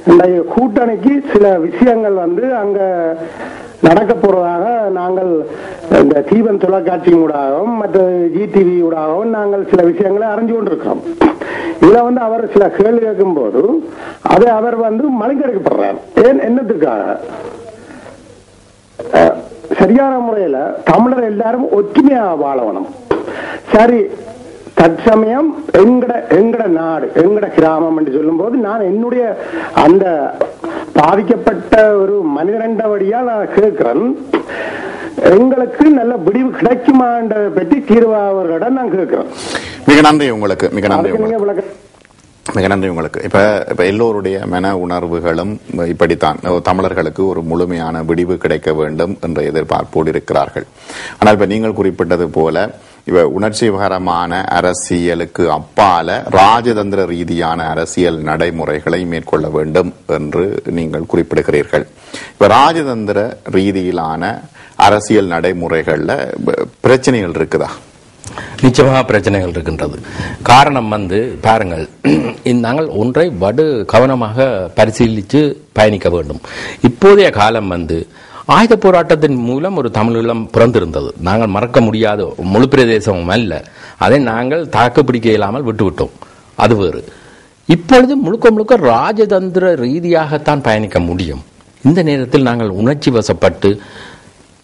இன்றைய கூட்டணிக்கு சில விஷயங்கள் வந்து அங்க நடக்க போறதாக நாங்கள் இந்த தீவன் தொலைக்காட்சி ஊடாகவும் மற்ற ஜிடிவி ஊடாகவும் நாங்கள் சில விஷயங்களை அறிஞ்சு கொண்டிருக்கிறோம். இதுல வந்து அவர் சில கேள்வி கேட்கும் போது அதை அவர் வந்து மலைக்கெடுக்கப்படுறார். ஏன் என்னத்துக்காக? சரியான முறையில தமிழர் எல்லாரும் ஒற்றுமையா வாழணும். சரி, தற்சமயம் எங்கட நாடு எங்கட கிராமம் என்று சொல்லும் போது நான் என்னுடைய அந்த பாதிக்கப்பட்ட ஒரு மனிதனண்டபடியா நான் கேட்கிறேன், எங்களுக்கு நல்ல விடிவு கிடைக்குமான்றதை பற்றி தீர்வாளர்களிடம் நான் கேட்கிறேன். மிக நன்றி உங்களுக்கு. மிக நன்றி உங்களுக்கு. இப்ப எல்லோருடைய மன உணர்வுகளும் இப்படித்தான். தமிழர்களுக்கு ஒரு முழுமையான விடிவு கிடைக்க வேண்டும் என்ற எதிர்பார்ப்போடு இருக்கிறார்கள். ஆனால் இப்ப நீங்கள் குறிப்பிட்டது போல இவ உணர்ச்சிகரமான அரசியலுக்கு அப்பால ராஜதந்திர ரீதியான அரசியல் நடைமுறைகளை மேற்கொள்ள வேண்டும் என்று நீங்கள் குறிப்பிடுகிறீர்கள். இப்ப ராஜதந்திர ரீதியிலான அரசியல் நடைமுறைகள்ல பிரச்சனைகள் இருக்குதா? நிச்சயமாக பிரச்சனைகள் இருக்கின்றது. காரணம் வந்து பாருங்கள், நாங்கள் ஒன்றை வடு கவனமாக பரிசீலித்து பயணிக்க வேண்டும். இப்போதைய காலம் வந்து ஆயுத போராட்டத்தின் மூலம் ஒரு தமிழீழம் பிறந்திருந்தது. நாங்கள் மறக்க முடியாத முழு பிரதேசமும் அல்ல, அதை நாங்கள் தாக்குப்பிடிக்க இயலாமல் விட்டுவிட்டோம். அது வேறு. இப்பொழுது முழுக்க முழுக்க ராஜதந்திர ரீதியாகத்தான் பயணிக்க முடியும். இந்த நேரத்தில் நாங்கள்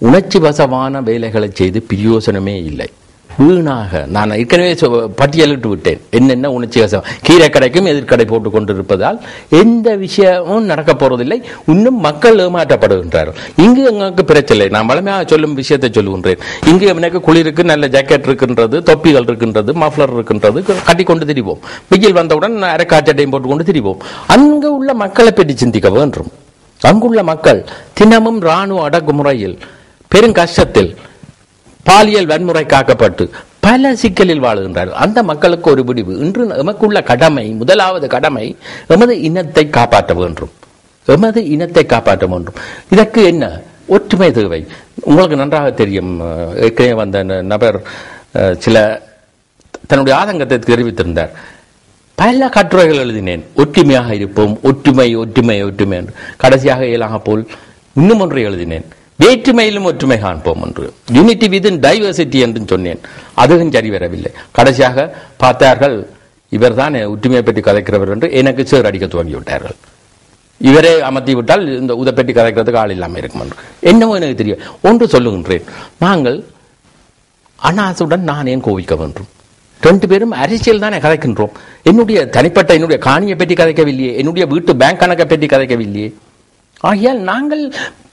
உணர்ச்சி வசமான வேலைகளை செய்து பிரயோசனமே இல்லை. வீணாக நான் ஏற்கனவே பட்டியலிட்டு விட்டேன் என்னென்ன உணர்ச்சி வசம். கீரை கடைக்கும் எதிர்கடை போட்டுக் கொண்டிருப்பதால் எந்த விஷயமும் நடக்க போறதில்லை. இன்னும் மக்கள் ஏமாற்றப்படுகின்றார்கள். இங்கு எங்களுக்கு பிரச்சனை. நான் வளமையாக சொல்லும் விஷயத்தை சொல்லுகின்றேன். இங்கு எனக்கு குளிருக்கு நல்ல ஜாக்கெட் இருக்கின்றது, தொப்பிகள் இருக்கின்றது, மஃப்ளர் இருக்கின்றது, கட்டி கொண்டு திரிவோம். வெயில் வந்தவுடன் அரைக்காச்சட்டையும் போட்டுக்கொண்டு திரிவோம். அங்கு உள்ள மக்களை பற்றி சிந்திக்க வேண்டும். அங்குள்ள மக்கள் தினமும் இராணுவ அடக்குமுறையில் பெரும் கஷ்டத்தில் பாலியல் வன்முறை காக்கப்பட்டு பல சிக்கலில் வாழுகின்றார்கள். அந்த மக்களுக்கு ஒரு விடிவு. இன்று எமக்குள்ள கடமை, முதலாவது கடமை எமது இனத்தை காப்பாற்ற வேண்டும். இதற்கு என்ன? ஒற்றுமை தேவை. உங்களுக்கு நன்றாக தெரியும், ஏற்கனவே வந்த நபர் சில தன்னுடைய ஆதங்கத்தை தெரிவித்திருந்தார். பல கட்டுரைகள் எழுதினேன், ஒற்றுமையாக இருப்போம், ஒற்றுமை ஒற்றுமை ஒற்றுமை என்று. கடைசியாக இயலாக போல் இன்னும் ஒன்றை எழுதினேன், வேற்றுமையிலும் ஒற்றுமை காண்போம் என்று. யூனிட்டி வித்தின் டைவர்சிட்டி என்று சொன்னேன். அதுவும் சரி வரவில்லை. கடைசியாக பார்த்தார்கள், இவர் தான் ஒற்றுமையை பற்றி கதைக்கிறவர் என்று எனக்கு சேர் அடிக்க துவங்கி விட்டார்கள். இவரே அமர்த்தி விட்டால் இந்த உதப்பெட்டி கதைக்கிறதுக்கு ஆள் இல்லாமல் இருக்கும் என்று. என்னவோ எனக்கு தெரியும். ஒன்று சொல்லுகின்றேன், நாங்கள் அனாசுடன் நான் ஏன் கோவிக்க வேண்டும்? ரெண்டு பேரும் அரசியல் தானே கதைக்கின்றோம். என்னுடைய தனிப்பட்ட என்னுடைய காணியை பற்றி கதைக்கவில்லையே, என்னுடைய வீட்டு பேங்க் கணக்கை பற்றி கதைக்கவில்லையே. ஆகையால் நாங்கள்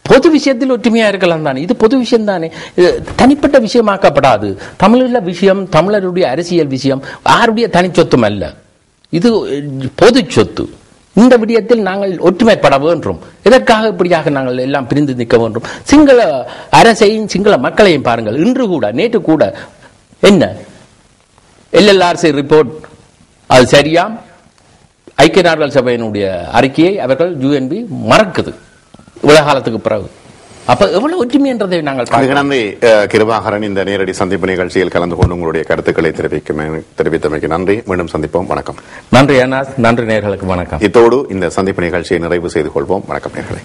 பொது விஷயத்தில் ஒற்றுமையா இருக்கலாம் தானே. இது பொது விஷயம் தானே, தனிப்பட்ட விஷயமாக்கப்படாது. தமிழீழ விஷயம், தமிழருடைய அரசியல் விஷயம் யாருடைய தனி சொத்தும் அல்ல, இது பொது சொத்து. இந்த விடயத்தில் நாங்கள் ஒற்றுமைப்பட வேண்டும். இதற்காக இப்படியாக நாங்கள் எல்லாம் பிரிந்து நிற்க வேண்டும். சிங்கள அரசையும் சிங்கள மக்களையும் பாருங்கள். இன்று கூட, நேற்று கூட என்ன LLRC ரிப்போர்ட், அது சரியாம்? ஐக்கிய நாடுகள் சபையினுடைய அறிக்கையை அவர்கள் UNB மறக்குது இவ்வளவு காலத்துக்கு பிறகு. அப்ப எவ்வளவு ஒற்றுமை என்றதை நாங்கள் நன்றி. கிருபாகரன், இந்த நேரடி சந்திப்பு நிகழ்ச்சியில் கலந்து கொண்டு உங்களுடைய கருத்துக்களை தெரிவித்தமைக்கு நன்றி. மீண்டும் சந்திப்போம். வணக்கம். நன்றி அண்ணா. நன்றி நேயர்களுக்கு வணக்கம். இத்தோடு இந்த சந்திப்பு நிகழ்ச்சியை நிறைவு செய்து கொள்வோம். வணக்கம் நேயர்களே.